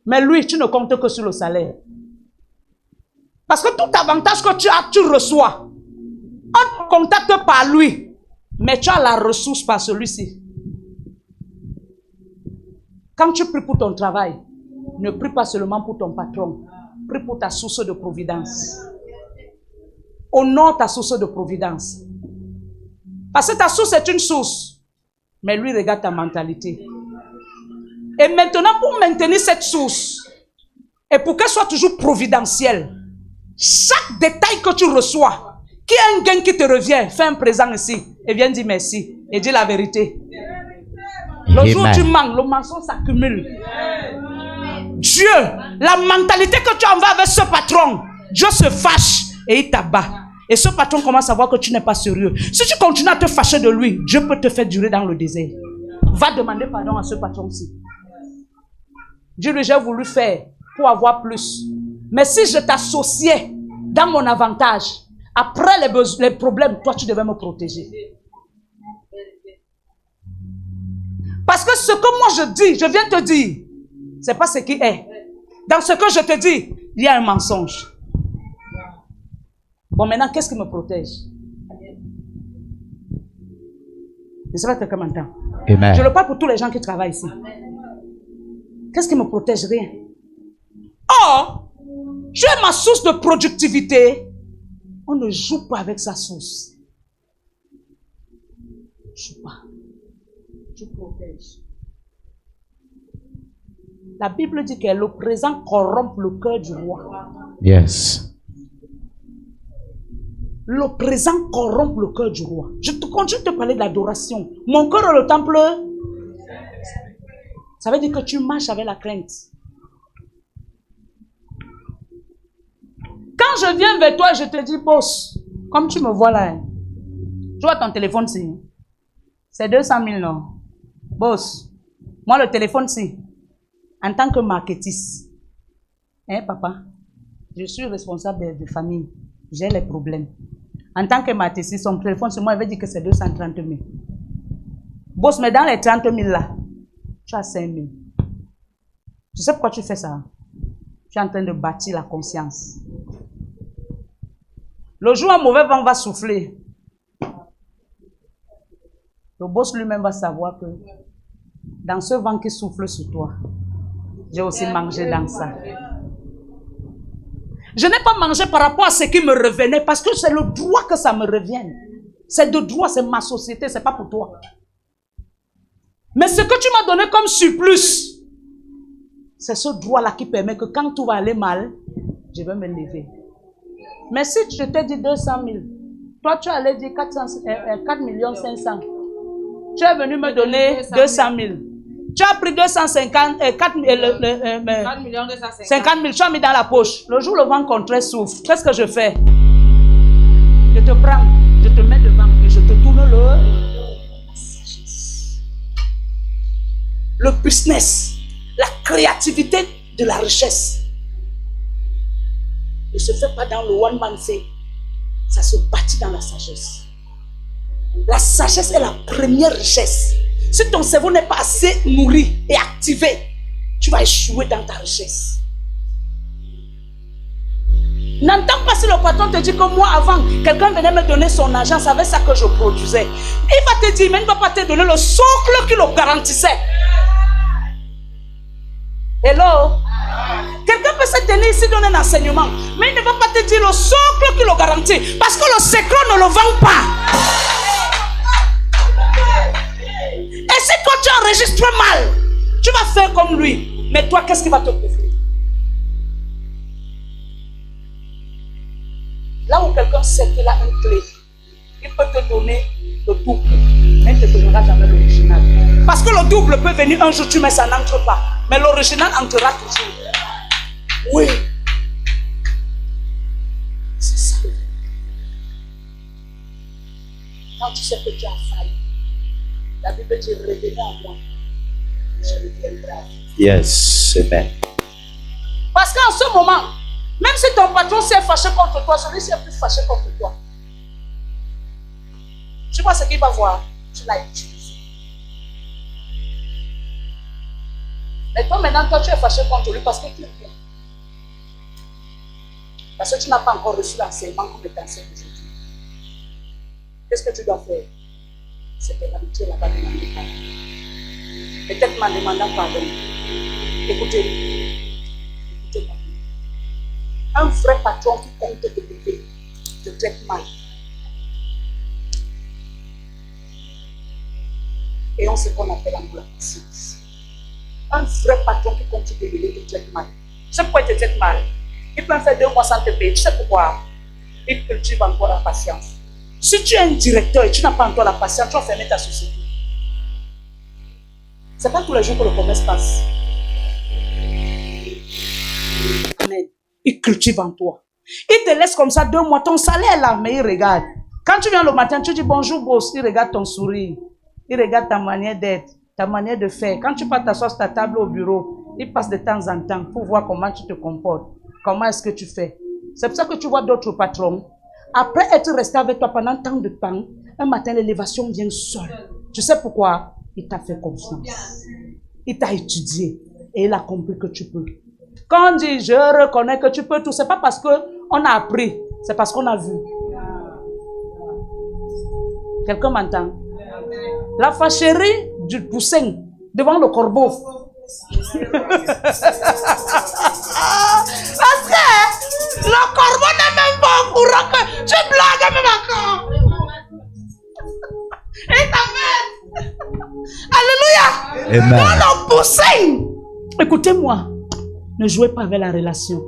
Mais lui, tu ne comptes que sur le salaire. Parce que tout avantage que tu as, tu reçois. On te contacte par lui. Mais tu as la ressource par celui-ci. Quand tu pries pour ton travail, ne prie pas seulement pour ton patron. Prie pour ta source de providence. Honore ta source de providence. Parce que ta source est une source. Mais lui regarde ta mentalité. Et maintenant, pour maintenir cette source, et pour qu'elle soit toujours providentielle, chaque détail que tu reçois, qui a un gain qui te revient, fais un présent ici, et viens dire merci, et dis la vérité. Le jour où tu manques, le mensonge s'accumule. Dieu, la mentalité que tu envoies avec ce patron, Dieu se fâche et il t'abat. Et ce patron commence à voir que tu n'es pas sérieux. Si tu continues à te fâcher de lui, Dieu peut te faire durer dans le désert. Va demander pardon à ce patron-ci. Dieu, j'ai voulu faire pour avoir plus. Mais si je t'associais dans mon avantage, après les problèmes, toi tu devais me protéger. Parce que ce que moi je dis, je viens te dire, c'est pas ce qui est. Dans ce que je te dis, il y a un mensonge. Bon, maintenant, qu'est-ce qui me protège? Je sais pas quelqu'un m'entend. Je le parle pour tous les gens qui travaillent ici. Qu'est-ce qui me protège? Rien. Or, tu es ma source de productivité. On ne joue pas avec sa source. Je ne joue pas. Tu protèges. La Bible dit que le présent corrompt le cœur du roi. Yes. Le présent corrompt le cœur du roi. Je te continue de te parler de l'adoration. Mon cœur est le temple. Ça veut dire que tu marches avec la crainte. Quand je viens vers toi, je te dis, boss, comme tu me vois là, hein, tu vois ton téléphone, c'est 200 000, non? Boss, moi le téléphone, en tant que marketiste, hein, papa, je suis responsable de famille, j'ai les problèmes. En tant que marketiste, son téléphone, sur moi, il veut dire que c'est 230 000. Boss, mais dans les 30 000 là, tu as 5 000. Tu sais pourquoi tu fais ça? Tu es en train de bâtir la conscience. Le jour où un mauvais vent va souffler, le boss lui-même va savoir que dans ce vent qui souffle sur toi, j'ai aussi mangé dans ça. Je n'ai pas mangé par rapport à ce qui me revenait parce que c'est le droit que ça me revienne. C'est de droit, c'est ma société, c'est pas pour toi. Mais ce que tu m'as donné comme surplus, c'est ce droit-là qui permet que quand tout va aller mal, je vais me lever. Mais si je t'ai dit 200 000, toi tu allais dire 4 500 000. Tu es venu me donner 200 000. Tu as pris 250, 50 000, tu as mis dans la poche. Le jour où le vent contraire souffle, qu'est-ce que je fais? Je te prends, je te mets devant et je te tourne la sagesse. Le business, la créativité de la richesse ne se fait pas dans le one man thing. Ça se bâtit dans la sagesse. La sagesse est la première richesse. Si ton cerveau n'est pas assez nourri et activé, tu vas échouer dans ta richesse. N'entends pas si le patron te dit que moi avant, quelqu'un venait me donner son argent, ça avait ça que je produisais. Il va te dire, mais il ne va pas te donner le socle qui le garantissait. Hello? Quelqu'un peut se tenir ici donner un enseignement, mais il ne va pas te dire le socle qui le garantit, parce que le secret ne le vend pas. Et si toi tu enregistres mal, tu vas faire comme lui. Mais toi, qu'est-ce qui va te couvrir? Là où quelqu'un sait qu'il a une clé, il peut te donner le double, mais il ne te donnera jamais l'original. Parce que le double peut venir un jour, tu mets ça n'entre pas. Mais l'original entrera toujours. Oui. C'est ça. Quand tu sais que tu as failli, la Bible dit revenez à moi. Je reviendrai à vous. Yes, amen. Parce qu'en ce moment, même si ton patron s'est fâché contre toi, celui-ci est plus fâché contre toi. Tu vois ce qu'il va voir? Tu l'as utilisé. Mais toi maintenant, toi tu es fâché contre lui parce que tu es bien. Parce que tu n'as pas encore reçu l'enseignement comme est enseigné aujourd'hui. Qu'est-ce que tu dois faire? C'est de l'habitude là-bas de demander pardon. Peut-être m'en demandant pardon. Écoutez. Écoutez pardon. Un vrai patron qui compte te lever te traite mal. Et on sait qu'on appelle l'amour la patience. Un vrai patron qui compte te lever te traite mal. Tu sais pourquoi il te traite mal? Il peut faire 2 mois sans te payer. Tu sais pourquoi? Il cultive encore la patience. Si tu es un directeur et tu n'as pas encore la patience, tu vas fermer ta société. Ce n'est pas tous les jours que le commerce passe. Amen. Il cultive en toi. Il te laisse comme ça 2 mois. Ton salaire là, mais il regarde. Quand tu viens le matin, tu dis bonjour boss. Il regarde ton sourire. Il regarde ta manière d'être, ta manière de faire. Quand tu pars t'asseoir sur ta table au bureau, il passe de temps en temps pour voir comment tu te comportes. Comment est-ce que tu fais. C'est pour ça que tu vois d'autres patrons. Après être resté avec toi pendant tant de temps, un matin, l'élévation vient seule. Tu sais pourquoi? Il t'a fait confiance. Il t'a étudié et il a compris que tu peux. Quand on dit, je reconnais que tu peux tout, ce n'est pas parce qu'on a appris, c'est parce qu'on a vu. Quelqu'un m'entend? La fâcherie du poussin devant le corbeau. Parce que le corbeau n'est même pas au courant que tu blagues même encore. Et t'amène. Alléluia. Amen. Dans le poussin. Écoutez-moi. Ne jouez pas avec la relation.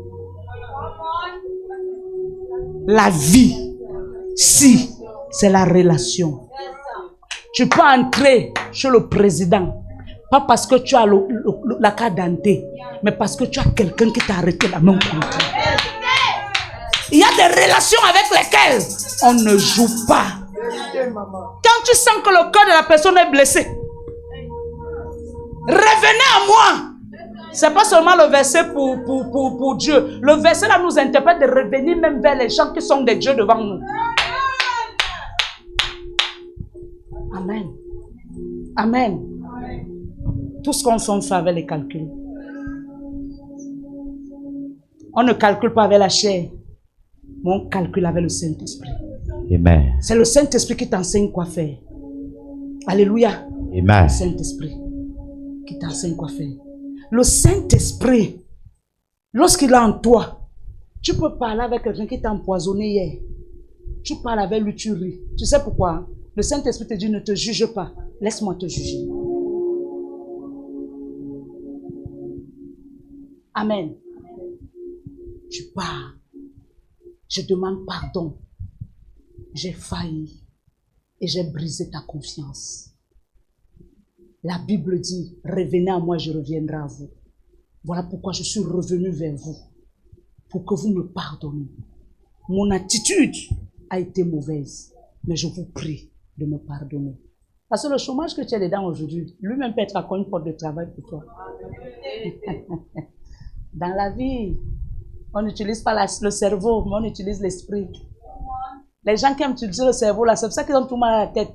La vie, si, c'est la relation. Tu peux entrer chez le président. Pas parce que tu as la carte d'identité, mais parce que tu as quelqu'un qui t'a arrêté la main contre toi. Il y a des relations avec lesquelles on ne joue pas. Quand tu sens que le cœur de la personne est blessé, revenez à moi. Ce n'est pas seulement le verset pour Dieu. Le verset là nous interprète de revenir même vers les gens qui sont des dieux devant nous. Amen. Amen. Tout ce qu'on fait avec les calculs. On ne calcule pas avec la chair, mais on calcule avec le Saint-Esprit. Amen. C'est le Saint-Esprit qui t'enseigne quoi faire. Alléluia. Amen. Le Saint-Esprit qui t'enseigne quoi faire. Le Saint-Esprit, lorsqu'il est en toi, tu peux parler avec quelqu'un qui t'a empoisonné hier. Tu parles avec lui, tu ris. Tu sais pourquoi? Le Saint-Esprit te dit, ne te juge pas. Laisse-moi te juger. Amen. Tu pars. Je demande pardon. J'ai failli et j'ai brisé ta confiance. La Bible dit, revenez à moi, je reviendrai à vous. Voilà pourquoi je suis revenu vers vous. Pour que vous me pardonniez. Mon attitude a été mauvaise. Mais je vous prie de me pardonner. Parce que le chômage que tu as dedans aujourd'hui, lui-même peut être encore une porte de travail pour toi. Dans la vie, on n'utilise pas le cerveau, mais on utilise l'esprit. Les gens qui aiment utiliser le cerveau, là, c'est pour ça qu'ils ont tout mal à la tête.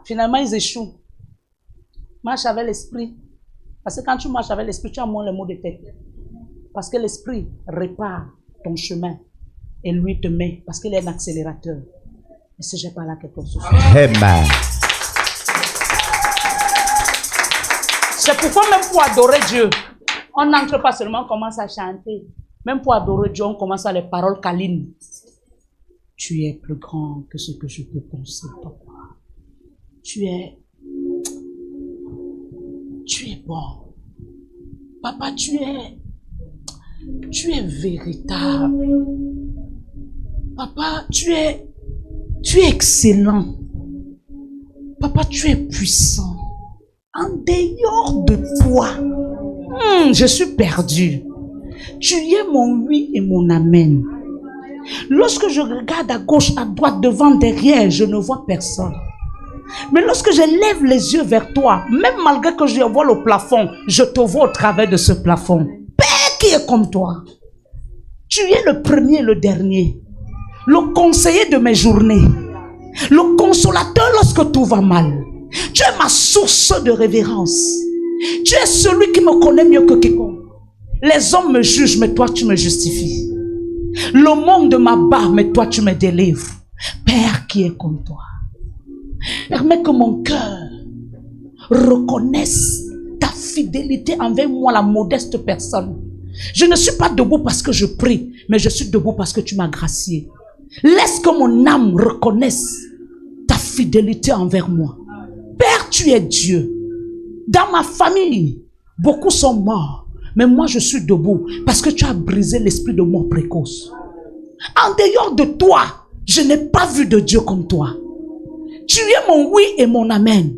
Finalement, ils échouent. Marche avec l'esprit. Parce que quand tu marches avec l'esprit, tu as moins les maux de tête. Parce que l'esprit répare ton chemin. Et lui te met, parce qu'il est un accélérateur. Et si j'ai pas là quelque chose. Amen. C'est pourquoi même pour adorer Dieu, on n'entre pas seulement, on commence à chanter. Même pour adorer Dieu, on commence à les paroles câlines. Tu es plus grand que ce que je peux penser, papa. Tu es bon. Papa, tu es véritable. Papa, tu es excellent. Papa, tu es puissant. En dehors de toi, je suis perdu. Tu es mon oui et mon amen. Lorsque je regarde à gauche, à droite, devant, derrière, je ne vois personne. Mais lorsque je lève les yeux vers toi, même malgré que je vois le plafond, je te vois au travers de ce plafond. Père qui est comme toi. Tu es le premier et le dernier. Le conseiller de mes journées. Le consolateur lorsque tout va mal. Tu es ma source de révérence. Tu es celui qui me connaît mieux que quiconque. Les hommes me jugent, mais toi tu me justifies. Le monde m'abat, mais toi tu me délivres. Père qui est comme toi. Permets que mon cœur reconnaisse ta fidélité envers moi, la modeste personne. Je ne suis pas debout parce que je prie, mais je suis debout parce que tu m'as gracié. Laisse que mon âme reconnaisse ta fidélité envers moi. Père, tu es Dieu. Dans ma famille, beaucoup sont morts, mais moi je suis debout parce que tu as brisé l'esprit de mort précoce. En dehors de toi, je n'ai pas vu de Dieu comme toi. Tu es mon oui et mon amen.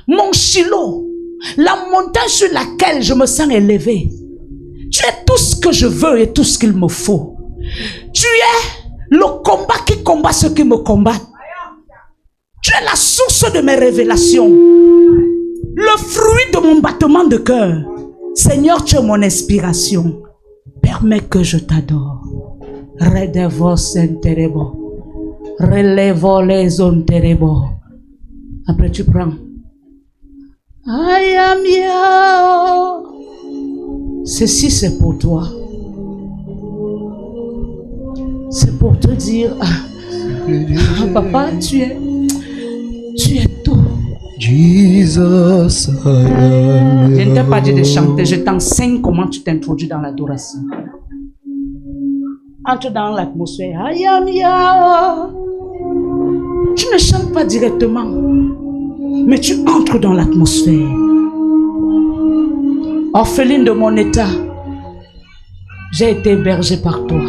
Mon Shiloh, la montagne sur laquelle je me sens élevé. Tu es tout ce que je veux et tout ce qu'il me faut. Tu es le combat qui combat ceux qui me combattent. Tu es la source de mes révélations. Le fruit de mon battement de cœur. Seigneur, tu es mon inspiration. Permets que je t'adore. Redevo senterebo. Relevo les onterebo. Après tu prends. I am here. Ceci c'est pour toi. C'est pour te dire, papa, tu es tout. Jesus, Je ne t'ai pas dit de chanter, je t'enseigne comment tu t'introduis dans l'adoration. Entre dans l'atmosphère. I am here. Tu ne chantes pas directement, mais tu entres dans l'atmosphère. Orpheline de mon état, j'ai été hébergée par toi.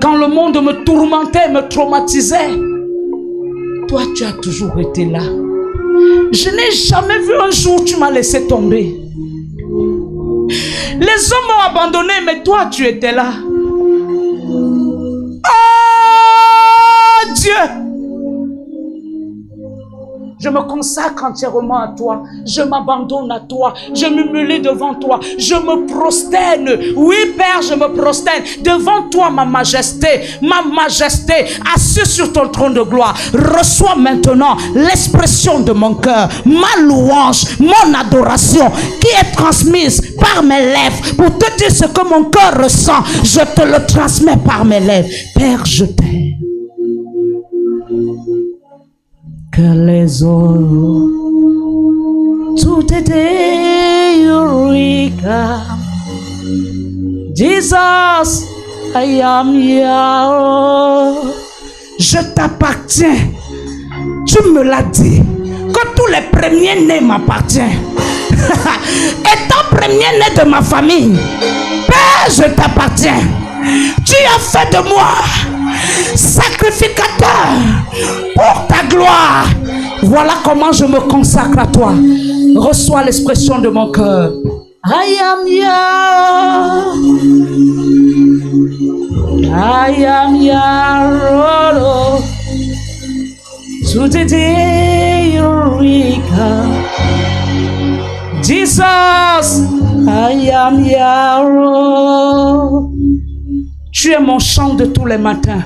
Quand le monde me tourmentait, me traumatisait, toi tu as toujours été là. Je n'ai jamais vu un jour où tu m'as laissé tomber. Les hommes m'ont abandonné, mais toi tu étais là. Oh Dieu, Je me consacre entièrement à toi. Je m'abandonne à toi. Je m'humilie devant toi. Je me prosterne. Oui, Père, je me prosterne devant toi, ma majesté. Ma majesté, assis sur ton trône de gloire. Reçois maintenant l'expression de mon cœur, ma louange, mon adoration qui est transmise par mes lèvres pour te dire ce que mon cœur ressent. Je te le transmets par mes lèvres. Père, je t'aime. Que les autres tout était Eureka. Jesus, I am your. Je t'appartiens. Tu me l'as dit que tous les premiers-nés m'appartiennent. Étant premier-né de ma famille, Père, je t'appartiens. Tu as fait de moi sacrificateur pour ta gloire. Voilà comment je me consacre à toi. Reçois l'expression de mon cœur. I am your. To the day Eureka. Jesus, I am your. Tu es mon chant de tous les matins.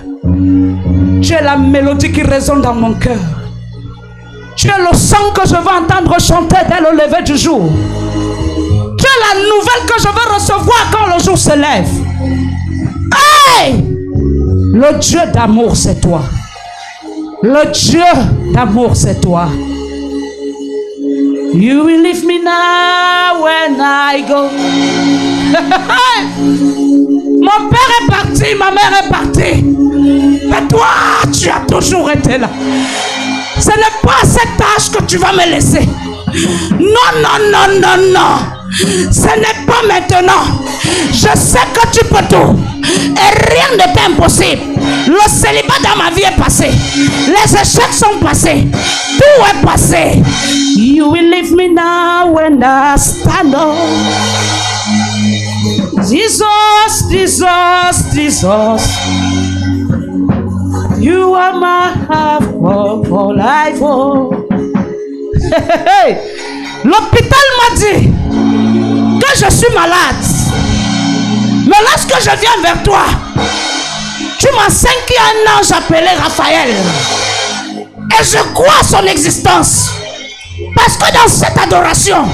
Tu es la mélodie qui résonne dans mon cœur. Tu es le son que je veux entendre chanter dès le lever du jour. Tu es la nouvelle que je veux recevoir quand le jour se lève. Hey! Le Dieu d'amour, c'est toi. Le Dieu d'amour, c'est toi. You will leave me now when I go. Mon père est parti, ma mère est partie. Mais toi, tu as toujours été là. Ce n'est pas cette tâche que tu vas me laisser. Non, non, non, non, non. Ce n'est pas maintenant. Je sais que tu peux tout. Et rien n'est impossible. Le célibat dans ma vie est passé. Les échecs sont passés. Tout est passé. You will leave me now when I stand up. Jesus, Jesus, Jesus. You are my half for life. Oh. L'hôpital m'a dit que je suis malade. Mais lorsque je viens vers toi, tu m'enseignes qu'il y a un ange appelé Raphaël. Et je crois à son existence. Parce que dans cette adoration,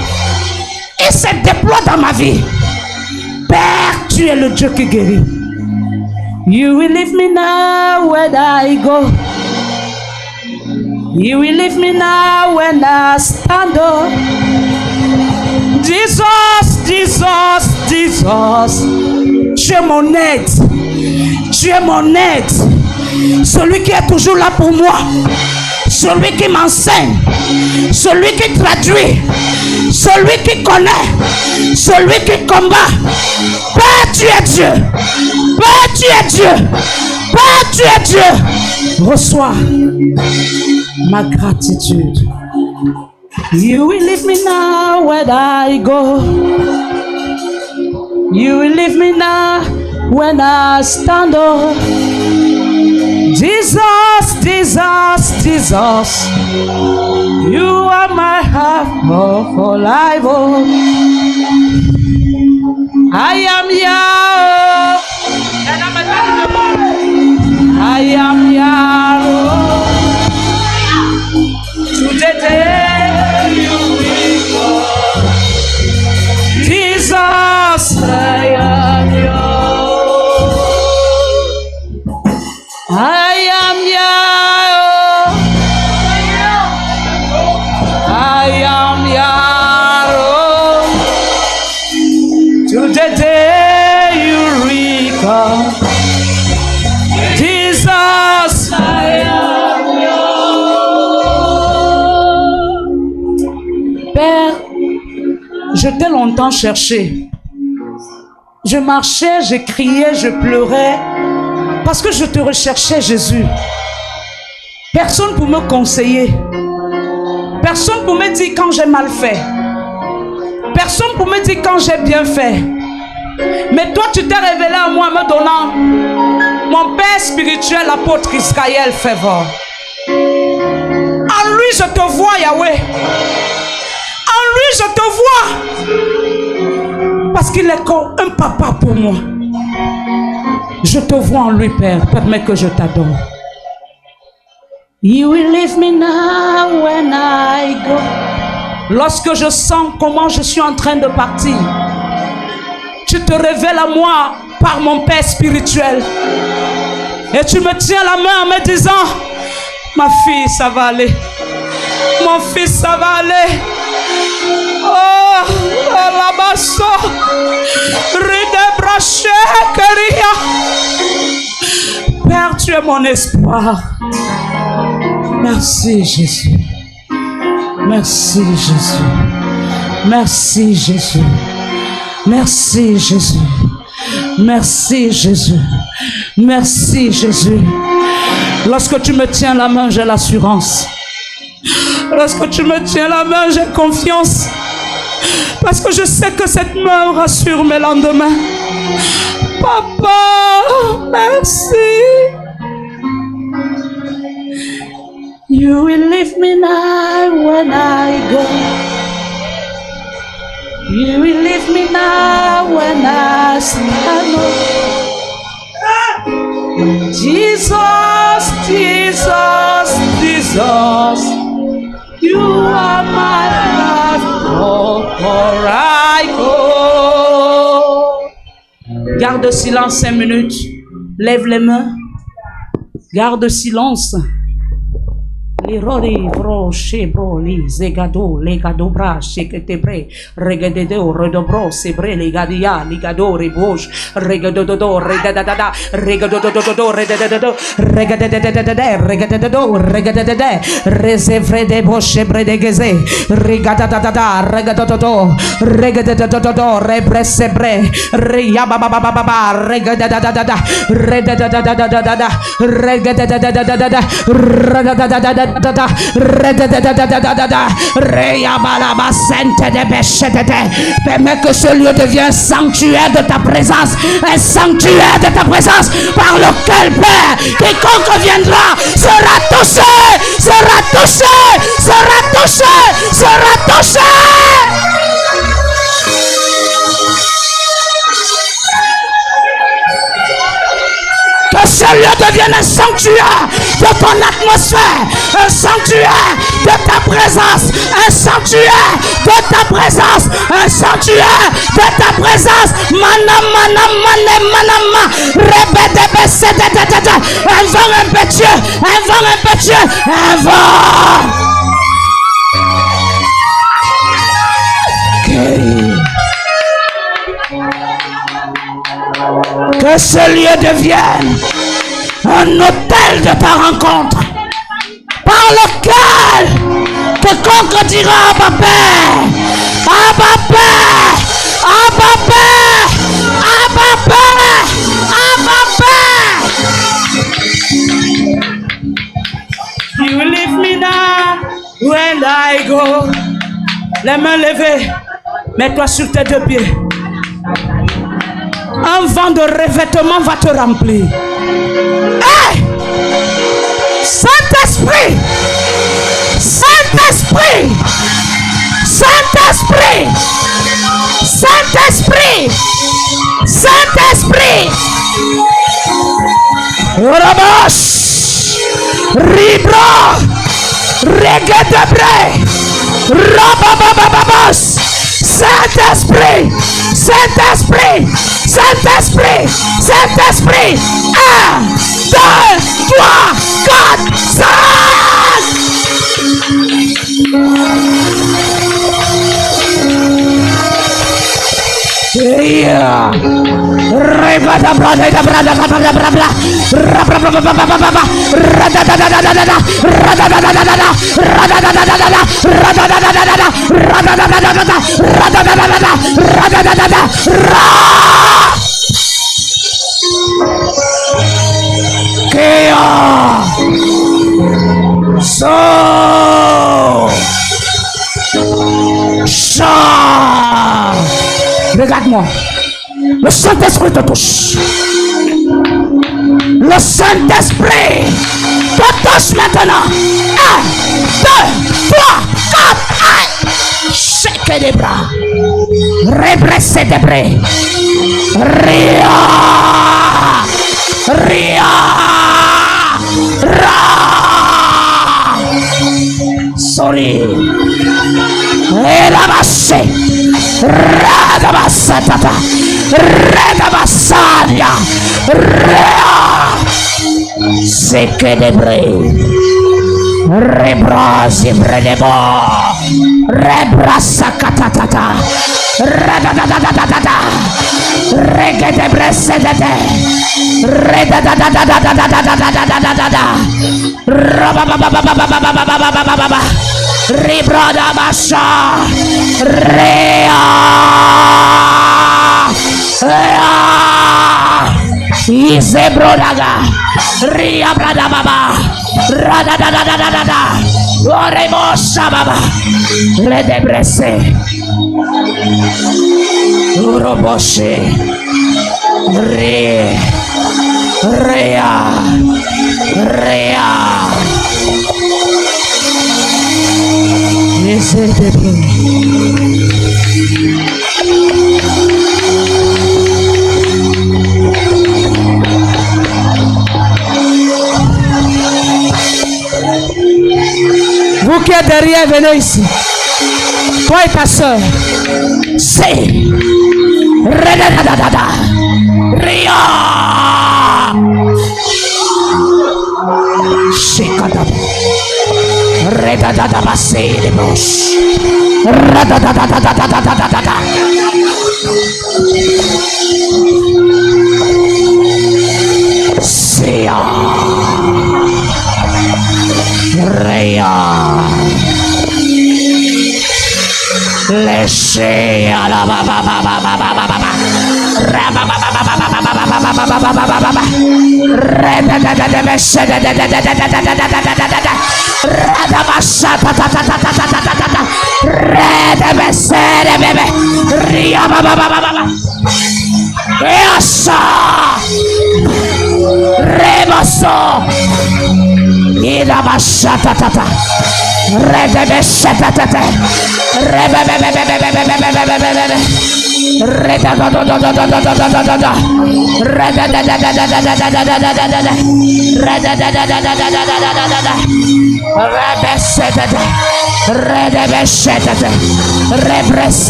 il se déploie dans ma vie. Père, tu es le Dieu qui guérit. You will leave me now when I go. You will leave me now when I stand up. Jesus, Jesus, Jesus. Tu es mon aide. Tu es mon aide. Celui qui est toujours là pour moi. Celui qui m'enseigne. Celui qui traduit. Celui qui connaît. Celui qui combat. Père, tu es Dieu. Père, tu es Dieu. Père, tu es Dieu. Reçois ma gratitude. You will leave me now when I go. You will leave me now when I stand up. Jesus, Jesus, Jesus. You are my half for life. Oh. I am your. I am your. Today you will go. Jesus, I am yours. I am yours. I am yours. To the day you will come. Jesus, I am yours. Père, je t'ai longtemps cherché. Je marchais, je criais, je pleurais parce que je te recherchais, Jésus. Personne pour me conseiller. Personne pour me dire quand j'ai mal fait. Personne pour me dire quand j'ai bien fait. Mais toi, tu t'es révélé à moi en me donnant mon père spirituel, l'apôtre Israël Favor. En lui, lui, je te vois, Yahweh. En lui, je te vois. Parce qu'il est comme un papa pour moi. Je te vois en lui, Père. Permets que je t'adore. You will leave me now when I go. Lorsque je sens comment je suis en train de partir, tu te révèles à moi par mon Père spirituel. Et tu me tiens la main en me disant, ma fille, ça va aller. Mon fils, ça va aller. Oh, la basso. Ridebraché, Keria. Père, tu es mon espoir. Merci Jésus. Merci Jésus. Merci Jésus. Merci Jésus. Merci Jésus. Merci Jésus. Lorsque tu me tiens la main, j'ai l'assurance. Lorsque tu me tiens la main, j'ai confiance. Parce que je sais que cette main rassure mes lendemains. Papa, merci. You will leave me now when I go. You will leave me now when I stand up. Jesus, Jesus, Jesus. You are my life. Oh, for I go. Garde silence 5 minutes. Lève les mains. Garde silence. Les rori bro chebro li zegado le gado bra cheketebre regadedo redobro sebre le gadia ligado rebouche regadodo regadada regadodo redadado regadadada regadada resevre de bochebre de gazé regadada regadodo regadado represebre reyababa regadada redadada regadada permets que ce lieu devienne un sanctuaire de ta présence, un sanctuaire de ta présence par lequel, Père, quiconque viendra sera touché, sera touché, sera touché, sera touché. Que ce lieu devienne un sanctuaire de ton atmosphère, un sanctuaire de ta présence, un sanctuaire de ta présence, un sanctuaire de ta présence. Manama, répétez, un vent impétueux, un vent impétueux, un vent. Que ce lieu devienne un hôtel de ta rencontre par lequel quiconque dira Abba Père, Abba Père, Abba Père, Abba Père, Abba Père. You will leave me now when I go. Les mains levées, mets-toi sur tes 2 pieds. Un vent de revêtement va te remplir. Hey! Saint-Esprit! Saint-Esprit! Saint-Esprit! Saint-Esprit! Saint-Esprit! Rabash! Ribra! Regedebre! Rabababababas! Saint-Esprit! Saint-Esprit! Saint-Esprit! Saint-Esprit! 1, 2, 3, 4, 5! Yeah! Regarde-moi. Le Saint-Esprit te touche. Le Saint-Esprit Toi tous maintenant. 1, 2, 3, 4. Shake les bras. Rebresse des bras. Ria. Ria. Ra. Sorry. Elabashe. Radabasatata. Redabasania. Rea. Shake les bras. Rebrasi bredebo. Rebrasa katatata. Radadadadadada. Regede bresedete. Redadadadadadadadadadadadada. Rababababababababababababa. Ribrada basha. Rea. Rea. Izebrodaga. Ria brada baba. Radadadadadada. Oremosha baba. Redebrese. Uroboshe. Re. Rea. Rea. Vous qui êtes derrière, venez ici. Toi et ta soeur. C'est. Redadadadada. Ria. Shekadaba. Redadadaba c'est les bouches. Radadadadadadadadadada. Sia. Rea. Laissez à la baba baba baba baba.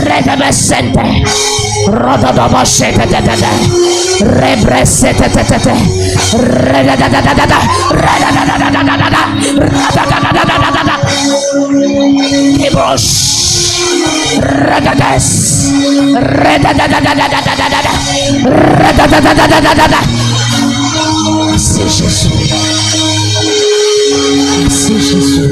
Redebescente, rododobosete, rebresete, redadadadada, redadadadada, redadadadada, kibos, redades, redadadadada, redadadadada. C'est Jésus. C'est Jésus.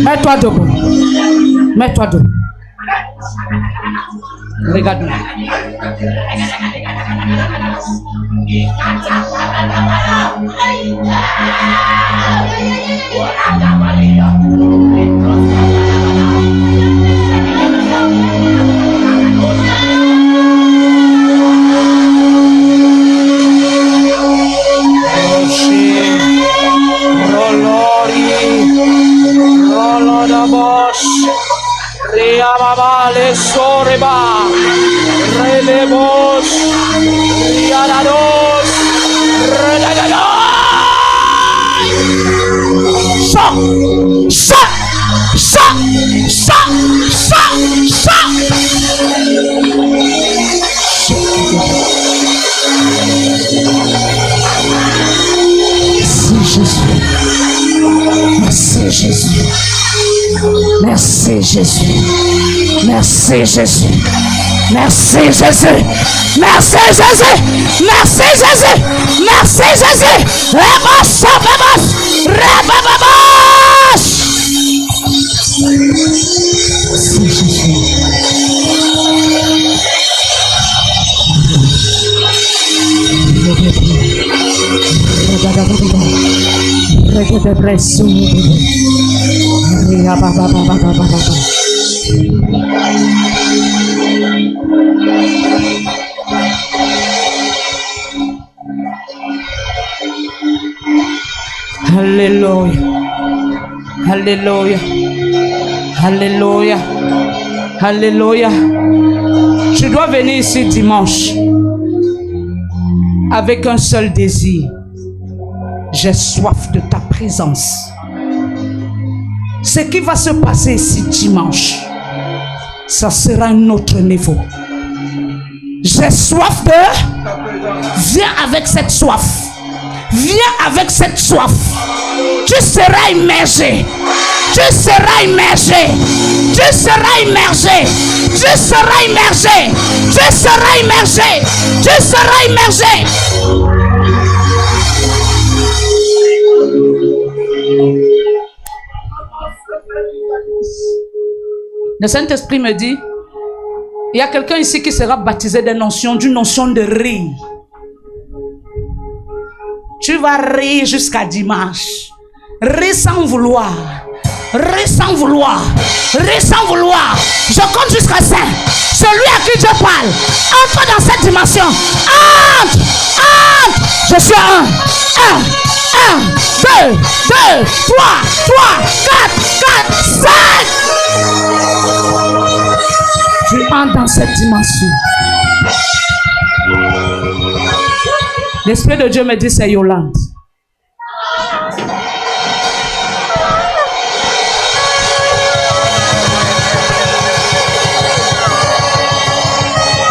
Mets-toi debout. Mets-toi debout. Regarde-moi. Riababale soreba, relebos, riadados, redadados. Merci Jésus. Merci Jésus. Merci Jésus. Merci Jésus. Merci Jésus. Merci Jésus. Merci Jésus. Rebos, rebos, rebos. Merci Jésus. Alléluia. Alléluia. Alléluia. Alléluia. Je dois venir ici dimanche avec un seul désir. J'ai soif de ta présence. Ce qui va se passer ici dimanche, ça sera un autre niveau. J'ai soif de... Viens avec cette soif. Viens avec cette soif. Tu seras immergé. Tu seras immergé. Tu seras immergé. Tu seras immergé. Tu seras immergé. Tu seras immergé. Le Saint-Esprit me dit, il y a quelqu'un ici qui sera baptisé d'une notion de rire. Tu vas rire jusqu'à dimanche. Rire sans vouloir. Rire sans vouloir. Rire sans vouloir. Je compte jusqu'à 5. Celui à qui Dieu parle, entre dans cette dimension. Entre. Entre. Je suis à 1. 1, 2, 2, 3, 4, 5. Tu entres dans cette dimension. L'Esprit de Dieu me dit c'est Yolande.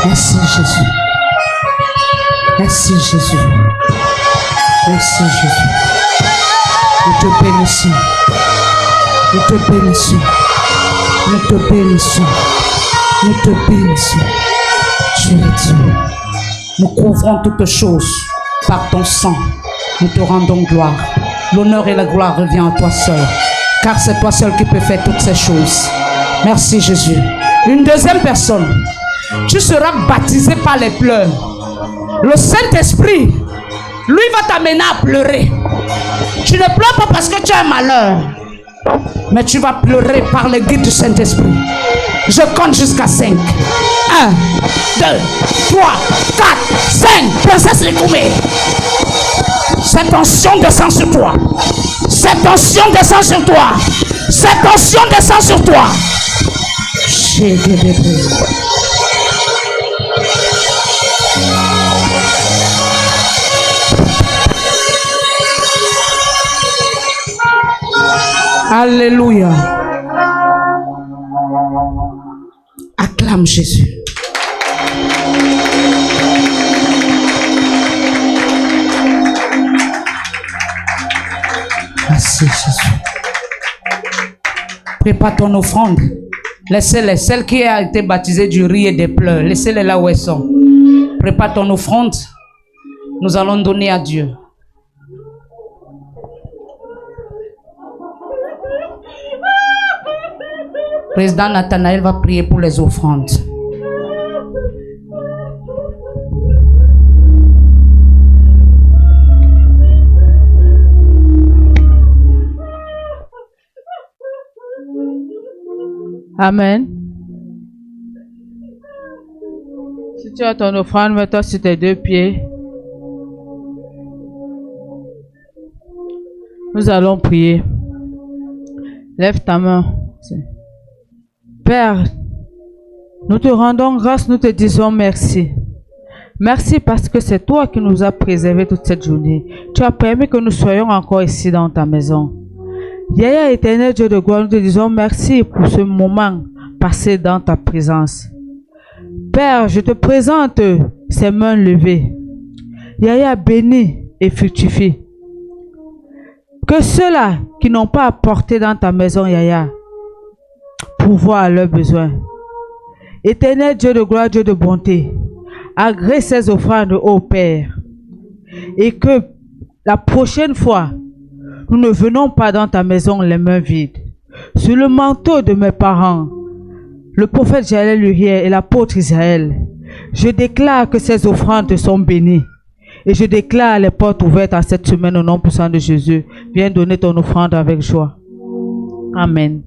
Merci Jésus. Merci Jésus. Merci Jésus. Nous te bénissons. Nous te bénissons. Nous te bénissons. Nous te bénissons. Tu es Dieu. Nous couvrons toutes choses par ton sang. Nous te rendons gloire. L'honneur et la gloire revient à toi seul. Car c'est toi seul qui peux faire toutes ces choses. Merci Jésus. Une deuxième personne. Tu seras baptisé par les pleurs. Le Saint-Esprit, lui, va t'amener à pleurer. Tu ne pleures pas parce que tu as un malheur, mais tu vas pleurer par le guide du Saint-Esprit. Je compte jusqu'à 5. 1, 2, 3, 4, 5. Princesse Likoumé. Cette onction descend sur toi. Cette onction descend sur toi. Cette onction descend sur toi. Alléluia. Acclame Jésus. Merci Jésus. Prépare ton offrande. Laissez-les. Celle qui a été baptisée du riz et des pleurs, laissez-les là où elles sont. Prépare ton offrande. Nous allons donner à Dieu. Président Nathanaël va prier pour les offrandes. Amen. Si tu as ton offrande, mets-toi sur tes deux pieds. Nous allons prier. Lève ta main. Père, nous te rendons grâce, nous te disons merci. Merci parce que c'est toi qui nous as préservés toute cette journée. Tu as permis que nous soyons encore ici dans ta maison. Yahya, éternel Dieu de gloire, nous te disons merci pour ce moment passé dans ta présence. Père, je te présente ces mains levées. Yahya, bénis et fructifie. Que ceux-là qui n'ont pas apporté dans ta maison, Yahya, pourvoient à leurs besoins. Éternel Dieu de gloire, Dieu de bonté, agrée ces offrandes, ô Père, et que la prochaine fois, nous ne venons pas dans ta maison les mains vides. Sur le manteau de mes parents, le prophète Jaël Uriel et l'apôtre Israël, je déclare que ces offrandes sont bénies. Et je déclare les portes ouvertes à cette semaine au nom puissant de Jésus. Viens donner ton offrande avec joie. Amen.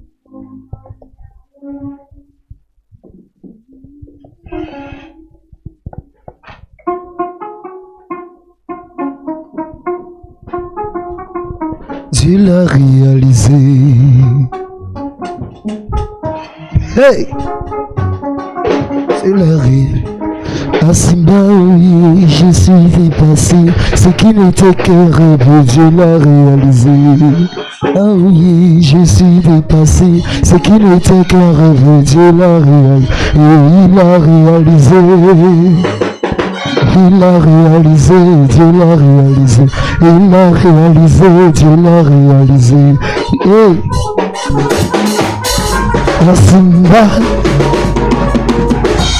Dieu l'a réalisé. Hey! Dieu l'a réalisé. À Simba, oui, je suis dépassé. Ce qui n'était qu'un rêve, Dieu l'a réalisé. Ah oui, je suis dépassé. Ce qui n'était qu'un rêve, Dieu l'a réalisé. Il l'a réalisé. Il l'a réalisé, Dieu l'a réalisé. Il l'a réalisé, Dieu l'a réalisé. Hey. À Simba.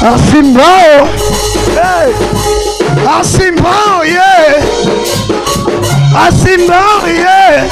À Simba, oh. Hey. À Simba, oh, yeah. À Simba, oh, yeah.